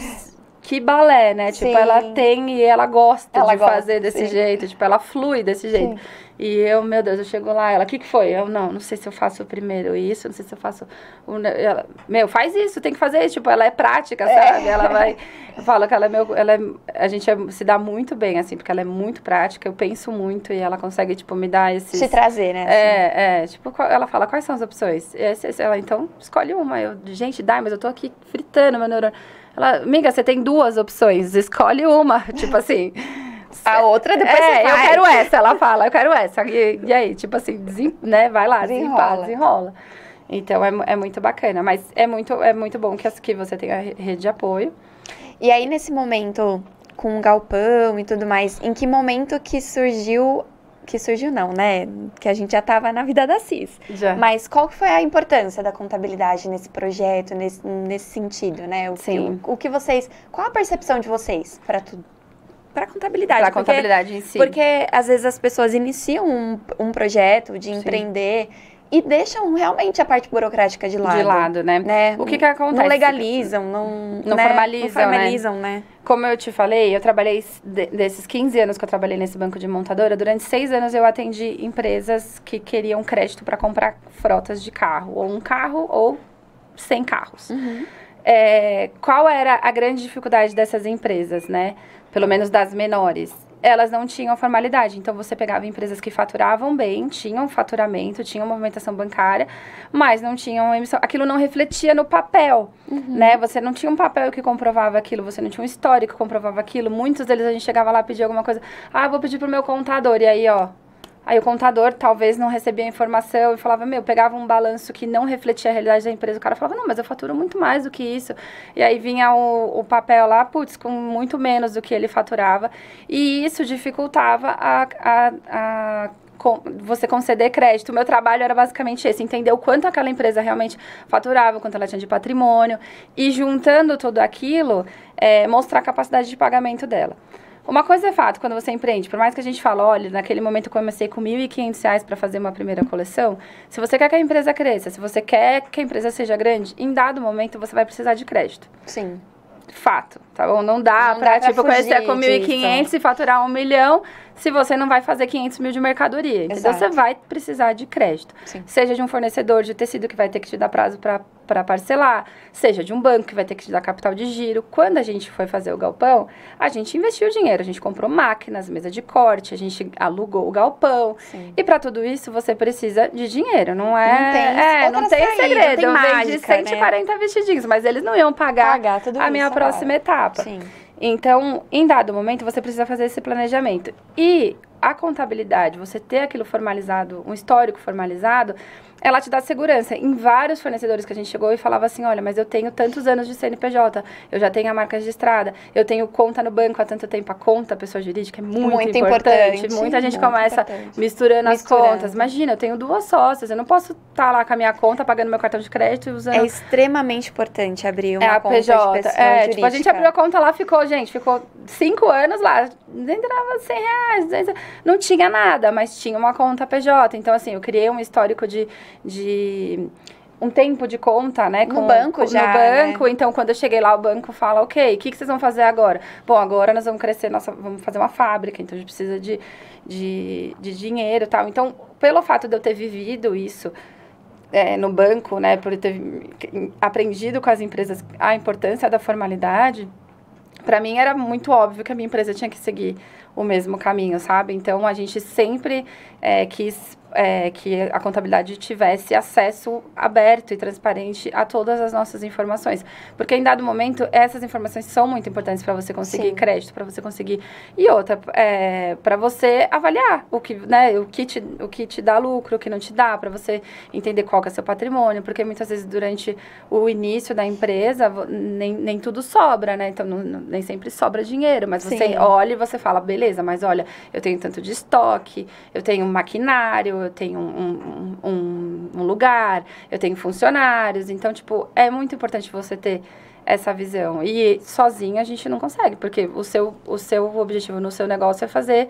Que balé, né? Sim. Tipo, ela tem e ela gosta de fazer desse jeito. Tipo, ela flui desse jeito. Sim. E eu, meu Deus, eu chego lá, ela, o que foi? Eu, não sei se eu faço primeiro isso, não sei se eu faço... Ela, faz isso, tem que fazer isso. Tipo, ela é prática, sabe? Ela vai... Eu falo que a gente se dá muito bem, assim, porque ela é muito prática, eu penso muito e ela consegue, tipo, me dar esses... Te trazer, né? Assim. Tipo, ela fala, quais são as opções? Ela, então, escolhe uma. Eu, gente, mas eu tô aqui fritando meu neurônio. Ela, amiga, você tem 2 opções, escolhe uma, tipo assim... A outra depois você faz. Eu quero essa, ela fala, eu quero essa. E aí, tipo assim, vai lá, desenrola. Então, é muito bacana, mas é muito bom que você tenha rede de apoio. E aí, nesse momento, com o galpão e tudo mais, em que momento que surgiu não, né? Que a gente já estava na vida da CIS. Já. Mas qual que foi a importância da contabilidade nesse projeto, nesse sentido, né? Sim. Qual a percepção de vocês para tudo? para contabilidade. Para contabilidade em si. Porque às vezes as pessoas iniciam um projeto de empreender e deixam realmente a parte burocrática de lado. De lado, né? O que acontece? Não legalizam, não formalizam, né? Como eu te falei, eu trabalhei, desses 15 anos que eu trabalhei nesse banco de montadora, durante 6 anos eu atendi empresas que queriam crédito para comprar frotas de carro. Ou um carro ou 100 carros. Qual era a grande dificuldade dessas empresas, né? Pelo menos das menores. Elas não tinham formalidade. Então, você pegava empresas que faturavam bem, tinham faturamento, tinham movimentação bancária, mas não tinham emissão. Aquilo não refletia no papel, né? Você não tinha um papel que comprovava aquilo, você não tinha um histórico que comprovava aquilo. Muitos deles, a gente chegava lá, pedia alguma coisa. Vou pedir pro meu contador. E aí, aí o contador talvez não recebia a informação e falava, pegava um balanço que não refletia a realidade da empresa. O cara falava, não, mas eu faturo muito mais do que isso. E aí vinha o papel lá, com muito menos do que ele faturava. E isso dificultava você conceder crédito. O meu trabalho era basicamente esse, entender o quanto aquela empresa realmente faturava, o quanto ela tinha de patrimônio. E juntando tudo aquilo, mostrar a capacidade de pagamento dela. Uma coisa é fato, quando você empreende, por mais que a gente fale, olha, naquele momento eu comecei com R$1.500 para fazer uma primeira coleção, se você quer que a empresa cresça, se você quer que a empresa seja grande, em dado momento você vai precisar de crédito. Sim. Fato, tá bom? Não dá pra começar com 1.500 e faturar 1 milhão se você não vai fazer 500 mil de mercadoria. Então, você vai precisar de crédito. Sim. Seja de um fornecedor de tecido que vai ter que te dar prazo para parcelar, seja de um banco que vai ter que te dar capital de giro. Quando a gente foi fazer o galpão, a gente investiu dinheiro, a gente comprou máquinas, mesa de corte, a gente alugou o galpão. Sim. E para tudo isso, você precisa de dinheiro, não não tem segredo. Não tem eu mágica, vendi 140 vestidinhos, mas eles não iam pagar tudo a minha próxima etapa. Sim. Então, em dado momento, você precisa fazer esse planejamento. E a contabilidade, você ter aquilo formalizado, um histórico formalizado, ela te dá segurança. Em vários fornecedores que a gente chegou e falava assim, olha, mas eu tenho tantos anos de CNPJ, eu já tenho a marca registrada, eu tenho conta no banco há tanto tempo. A conta, a pessoa jurídica, é muito importante. Muita gente começa misturando as contas. Imagina, eu tenho 2 sócias, eu não posso estar lá com a minha conta, pagando meu cartão de crédito e usando... É extremamente importante abrir uma conta PJ. de pessoa jurídica. Tipo, a gente abriu a conta lá, ficou 5 anos lá, entrava R$100, não tinha nada, mas tinha uma conta PJ. Então, assim, eu criei um histórico de um tempo de conta, né? No banco, né? Então, quando eu cheguei lá, o banco fala, ok, o que vocês vão fazer agora? Bom, agora nós vamos crescer, vamos fazer uma fábrica, então a gente precisa de dinheiro e tal. Então, pelo fato de eu ter vivido isso no banco, né, por eu ter aprendido com as empresas a importância da formalidade, para mim era muito óbvio que a minha empresa tinha que seguir o mesmo caminho, sabe? Então, a gente sempre quis que a contabilidade tivesse acesso aberto e transparente a todas as nossas informações. Porque, em dado momento, essas informações são muito importantes para você conseguir crédito, para você conseguir... E outra, para você avaliar o que te dá lucro, o que não te dá, para você entender qual que é seu patrimônio. Porque, muitas vezes, durante o início da empresa, nem tudo sobra, né? Então, nem sempre sobra dinheiro. Mas você olha e você fala, beleza, mas olha, eu tenho tanto de estoque, eu tenho maquinário, eu tenho um lugar, eu tenho funcionários. Então, tipo, é muito importante você ter essa visão. E sozinho a gente não consegue, porque o seu objetivo no seu negócio é fazer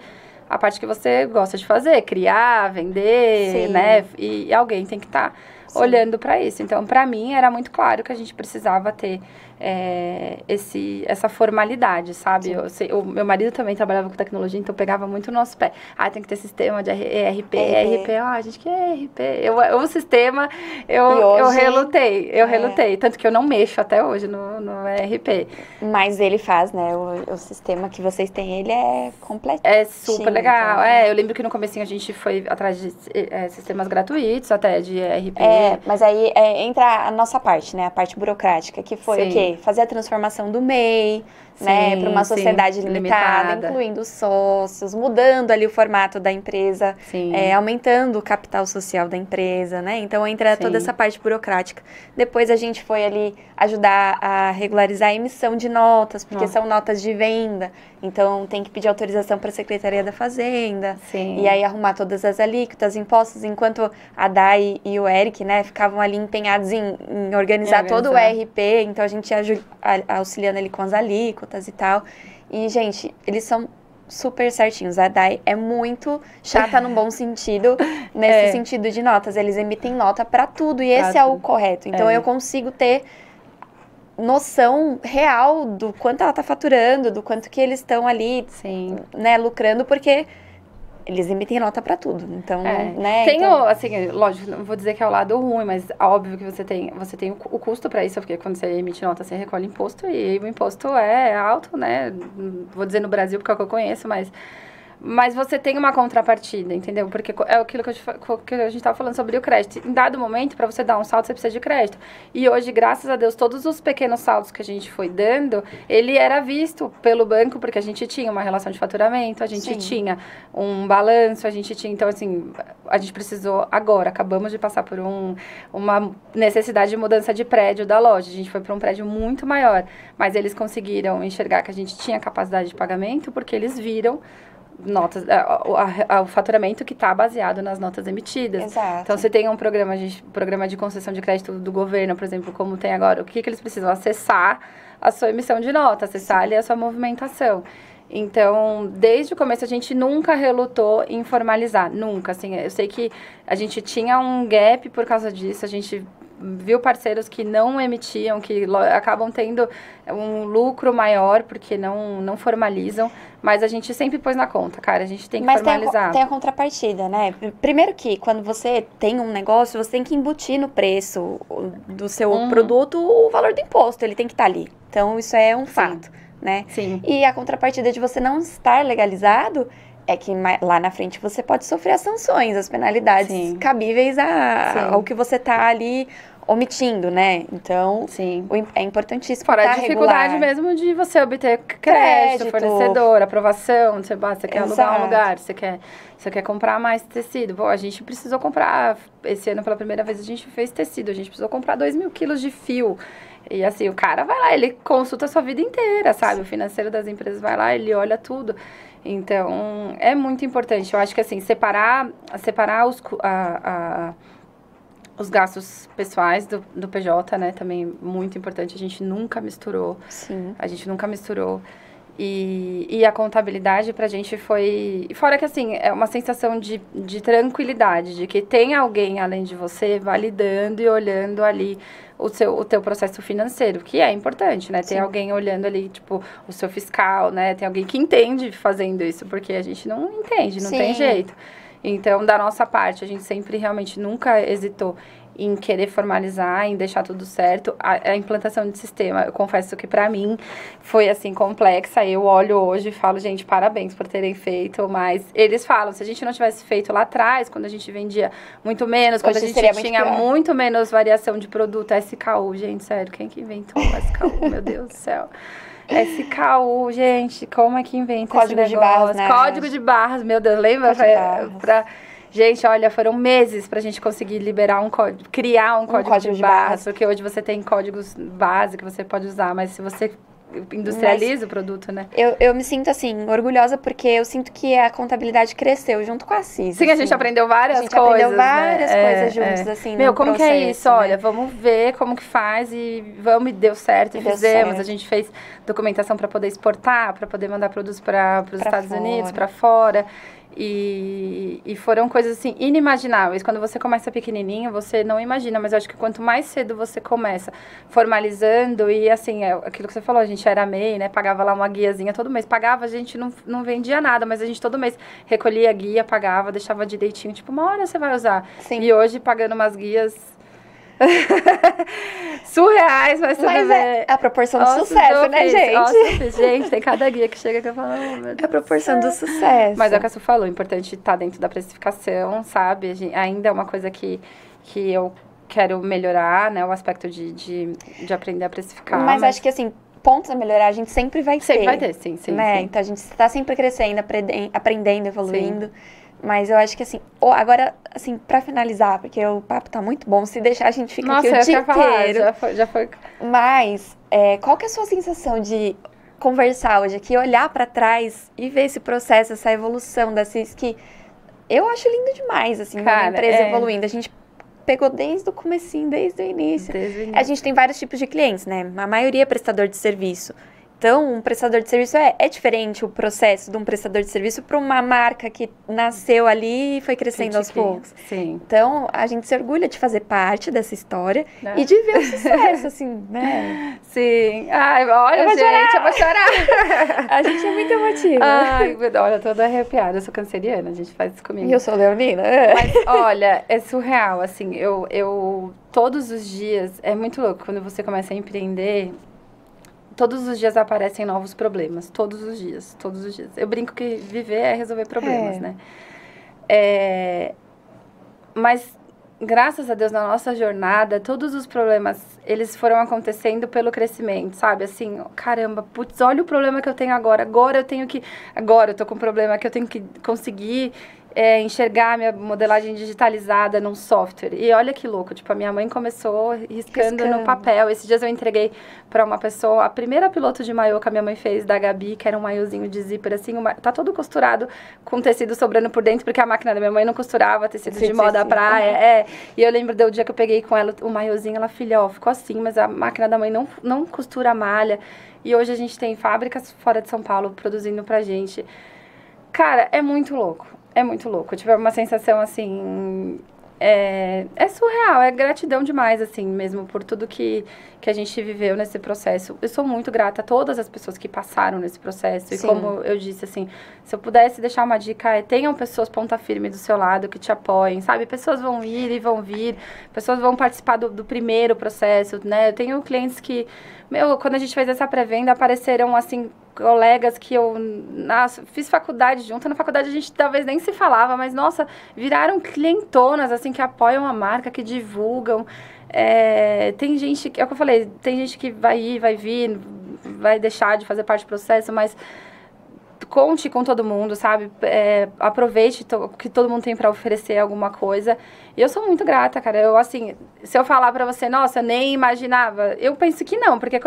a parte que você gosta de fazer, criar, vender, né? E alguém tem que estar olhando para isso. Então, para mim, era muito claro que a gente precisava ter essa formalidade, sabe? O meu marido também trabalhava com tecnologia, então pegava muito o nosso pé. Tem que ter sistema de ERP. Gente, que é ERP? O sistema, eu relutei. Tanto que eu não mexo até hoje no ERP. Mas ele faz, né? O sistema que vocês têm, ele é completo. É super legal. Então, eu lembro que no comecinho a gente foi atrás de sistemas gratuitos, até de ERP. Mas aí entra a nossa parte, né? A parte burocrática, que foi o quê? Fazer a transformação do MEI, né? Para uma sociedade limitada, incluindo sócios, mudando ali o formato da empresa, aumentando o capital social da empresa, né? Então, entra toda essa parte burocrática. Depois, a gente foi ali ajudar a regularizar a emissão de notas, porque são notas de venda. Então, tem que pedir autorização para a Secretaria da Fazenda. E aí, arrumar todas as alíquotas, impostos, enquanto a Dai e o Eric, né, ficavam ali empenhados em organizar todo o ERP. Então, a gente ia auxiliando ele com as alíquotas. notas e tal. E, gente, eles são super certinhos. A Dai é muito chata num bom sentido, nesse sentido de notas. Eles emitem nota pra tudo, e esse é o correto. Então, eu consigo ter noção real do quanto ela tá faturando, do quanto que eles estão ali, né, lucrando, porque eles emitem nota pra tudo. Então, né? Tem então... assim, lógico, não vou dizer que é o lado ruim, mas óbvio que você tem o custo pra isso, porque quando você emite nota, você recolhe imposto, e o imposto é alto, né? Vou dizer no Brasil, porque é o que eu conheço, mas você tem uma contrapartida, entendeu? Porque é aquilo que a gente estava falando sobre o crédito. Em dado momento, para você dar um salto, você precisa de crédito. E hoje, graças a Deus, todos os pequenos saltos que a gente foi dando, ele era visto pelo banco, porque a gente tinha uma relação de faturamento, a gente tinha um balanço, a gente tinha... Então, assim, a gente precisou agora, acabamos de passar por uma necessidade de mudança de prédio da loja. A gente foi para um prédio muito maior, mas eles conseguiram enxergar que a gente tinha capacidade de pagamento, porque eles viram notas, o faturamento que está baseado nas notas emitidas. Exato. Então, você tem um programa de concessão de crédito do governo, por exemplo, como tem agora, o que eles precisam? Acessar a sua emissão de nota, acessar ali a sua movimentação. Então, desde o começo, a gente nunca relutou em formalizar, nunca, assim, eu sei que a gente tinha um gap por causa disso, a gente viu parceiros que não emitiam, que acabam tendo um lucro maior, porque não formalizam, mas a gente sempre pôs na conta, cara, a gente tem que formalizar. Mas tem a contrapartida, né? Primeiro que, quando você tem um negócio, você tem que embutir no preço do seu produto o valor do imposto, ele tem que estar ali. Então, isso é um fato, né? Sim. E a contrapartida de você não estar legalizado é que lá na frente você pode sofrer as sanções, as penalidades cabíveis ao que você está ali omitindo, né? Então, é importantíssimo. Fora a dificuldade mesmo de você obter crédito, fornecedor, aprovação, você quer alugar um lugar, você quer comprar mais tecido. Bom, a gente precisou comprar, esse ano pela primeira vez a gente fez tecido, a gente precisou comprar 2.000 quilos de fio. E assim, o cara vai lá, ele consulta a sua vida inteira, sabe? O financeiro das empresas vai lá, ele olha tudo. Então, é muito importante. Eu acho que assim, separar os gastos pessoais do PJ, né? Também muito importante. A gente nunca misturou. Sim. A gente nunca misturou. E a contabilidade pra gente foi... Fora que, assim, é uma sensação de tranquilidade, de que tem alguém além de você validando e olhando ali o teu processo financeiro, que é importante, né? Tem alguém olhando ali, tipo, o seu fiscal, né? Tem alguém que entende fazendo isso, porque a gente não entende, não tem jeito. Então, da nossa parte, a gente sempre realmente nunca hesitou em querer formalizar, em deixar tudo certo. A implantação de sistema, eu confesso que pra mim foi, assim, complexa. Eu olho hoje e falo, gente, parabéns por terem feito, mas eles falam, se a gente não tivesse feito lá atrás, quando a gente vendia muito menos, quando a gente tinha muito menos variação de produto, SKU, gente, sério, quem que inventou SKU? Meu Deus do céu. SKU, gente, como é que inventa Código esse de negócio? barras, né? Código de barras, meu Deus, lembra? Gente, olha, foram meses pra gente conseguir liberar criar um código de barras, porque hoje você tem códigos base que você pode usar, mas se você industrializa o produto, né? Eu me sinto, assim, orgulhosa, porque eu sinto que a contabilidade cresceu junto com a CIS. Sim, assim. A gente aprendeu várias coisas, aprendeu várias coisas juntos, assim, Meu, como processo, que é isso? Né? Olha, vamos ver como que faz e deu certo, e fizemos. A gente fez documentação para poder exportar, para poder mandar produtos para os Estados Unidos, para fora. E foram coisas, assim, inimagináveis. Quando você começa pequenininho, você não imagina, mas eu acho que quanto mais cedo você começa formalizando, e assim, aquilo que você falou, a gente era MEI, né, pagava lá uma guiazinha todo mês, pagava, a gente não vendia nada, mas a gente todo mês recolhia a guia, pagava, deixava direitinho, tipo, uma hora você vai usar. Sim. E hoje, pagando umas guias surreais, mas tudo bem. É a proporção do sucesso, né, gente? Gente, tem cada guia que chega que eu falo, oh, meu Deus, é a proporção do sucesso. Mas é o que a Su falou, importante estar dentro da precificação, sabe? Ainda é uma coisa que eu quero melhorar, né? O aspecto de aprender a precificar. Mas acho que, assim, pontos a melhorar a gente sempre vai ter. Sempre vai ter, sim. Né? Sim. Então, a gente está sempre crescendo, aprendendo, evoluindo. Sim. Mas eu acho que, assim, agora, assim, pra finalizar, porque o papo tá muito bom, se deixar a gente fica aqui o dia inteiro. Já foi. Mas, qual que é a sua sensação de conversar hoje aqui, olhar pra trás e ver esse processo, essa evolução da CIS, que eu acho lindo demais, assim, uma empresa evoluindo. A gente pegou desde o comecinho, desde o início. A gente tem vários tipos de clientes, né? A maioria é prestador de serviço. Então, um prestador de serviço é diferente o processo de um prestador de serviço para uma marca que nasceu ali e foi crescendo aos poucos. Sim. Então, a gente se orgulha de fazer parte dessa história e de ver o sucesso, assim, né? Sim. Ai, olha, eu vou chorar. A gente é muito emotiva. Ai, olha, eu tô toda arrepiada. Eu sou canceriana, a gente faz isso comigo. E eu sou leonina. Mas, olha, é surreal, assim, eu todos os dias, é muito louco, quando você começa a empreender, todos os dias aparecem novos problemas, todos os dias. Eu brinco que viver é resolver problemas, né? Mas, graças a Deus, na nossa jornada, todos os problemas, eles foram acontecendo pelo crescimento, sabe? Assim, caramba, putz, olha o problema que eu tenho agora. Agora eu tô com um problema que eu tenho que conseguir enxergar a minha modelagem digitalizada num software. E olha que louco, tipo, a minha mãe começou riscando no papel. Esses dias eu entreguei para uma pessoa, a primeira piloto de maiô que a minha mãe fez, da Gabi, que era um maiôzinho de zíper, assim, tá todo costurado com tecido sobrando por dentro, porque a máquina da minha mãe não costurava tecido de moda praia. E eu lembro do dia que eu peguei com ela o maiôzinho, ela, filha, ó, ficou assim, mas a máquina da mãe não costura a malha. E hoje a gente tem fábricas fora de São Paulo produzindo pra gente. Cara, é muito louco. É muito louco. Tipo, é uma sensação, assim... É surreal. É gratidão demais, assim, mesmo, por tudo que a gente viveu nesse processo. Eu sou muito grata a todas as pessoas que passaram nesse processo. Sim. E como eu disse, assim, se eu pudesse deixar uma dica, tenham pessoas ponta firme do seu lado que te apoiem, sabe? Pessoas vão ir e vão vir. Pessoas vão participar do primeiro processo, né? Eu tenho clientes que... quando a gente fez essa pré-venda, apareceram, assim... colegas que eu fiz faculdade junto. Na faculdade a gente talvez nem se falava, mas, nossa, viraram clientonas, assim, que apoiam a marca, que divulgam. Tem gente, é o que eu falei, tem gente que vai ir, vai vir, vai deixar de fazer parte do processo, mas conte com todo mundo, sabe? Aproveite que todo mundo tem para oferecer alguma coisa. E eu sou muito grata, cara. Eu, assim, se eu falar pra você, nossa, nem imaginava, eu penso que não, porque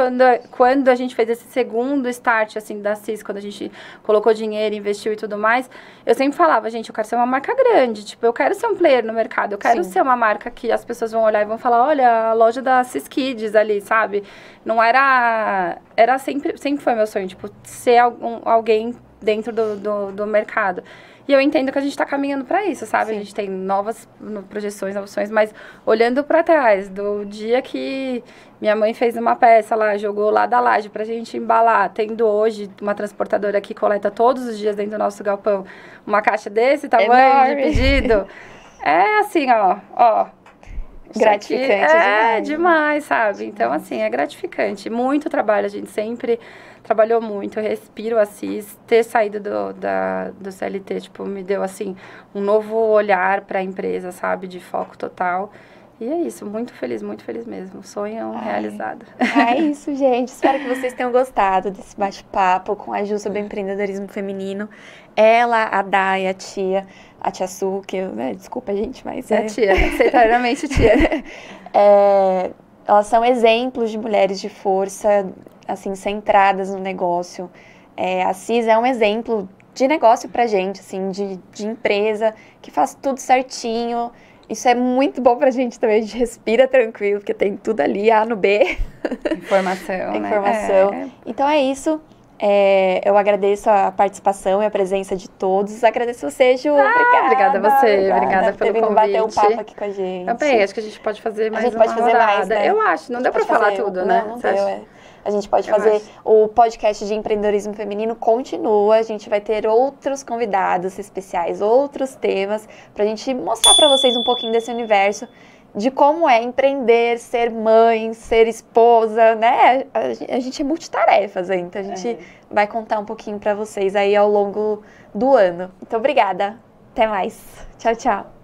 quando a gente fez esse segundo start, assim, da CIS, quando a gente colocou dinheiro, investiu e tudo mais, eu sempre falava, gente, eu quero ser uma marca grande, tipo, eu quero ser um player no mercado, eu quero ser uma marca que as pessoas vão olhar e vão falar, olha, a loja da CIS Kids ali, sabe? Não era sempre foi meu sonho, tipo, ser alguém dentro do mercado. E eu entendo que a gente está caminhando para isso, sabe? Sim. A gente tem novas projeções, novos sonhos, mas olhando para trás, do dia que minha mãe fez uma peça lá, jogou lá da laje pra gente embalar, tendo hoje uma transportadora que coleta todos os dias dentro do nosso galpão uma caixa desse tamanho enorme de pedido. É assim, ó. Gratificante demais, sabe? Então, assim, é gratificante. Muito trabalho, a gente sempre trabalhou muito. Eu respiro a CIS. Ter saído do CLT, tipo, me deu, assim, um novo olhar para a empresa, sabe? De foco total. E é isso, muito feliz mesmo. Sonho realizado. É isso, gente. Espero que vocês tenham gostado desse bate-papo com a Ju sobre empreendedorismo feminino. Ela, a Day, a tia Su, que desculpa, gente, mas a tia, aceitadamente tia. Elas são exemplos de mulheres de força, assim, centradas no negócio. A CIS é um exemplo de negócio pra gente, assim, de empresa que faz tudo certinho. Isso é muito bom pra gente também, a gente respira tranquilo, porque tem tudo ali, A no B. Informação, né? Então é isso. Eu agradeço a participação e a presença de todos. Agradeço você, Ju. Obrigada a você. Obrigada pelo convite. Bater um papo aqui com a gente. Também, acho que a gente pode fazer mais uma rodada. Né? Eu acho, não deu pra falar tudo, né? Não deu, A gente pode fazer o podcast de empreendedorismo feminino continua. A gente vai ter outros convidados especiais, outros temas, pra gente mostrar pra vocês um pouquinho desse universo, de como é empreender, ser mãe, ser esposa, né? A gente é multitarefas, então a gente vai contar um pouquinho pra vocês aí ao longo do ano. Então, obrigada. Até mais. Tchau, tchau.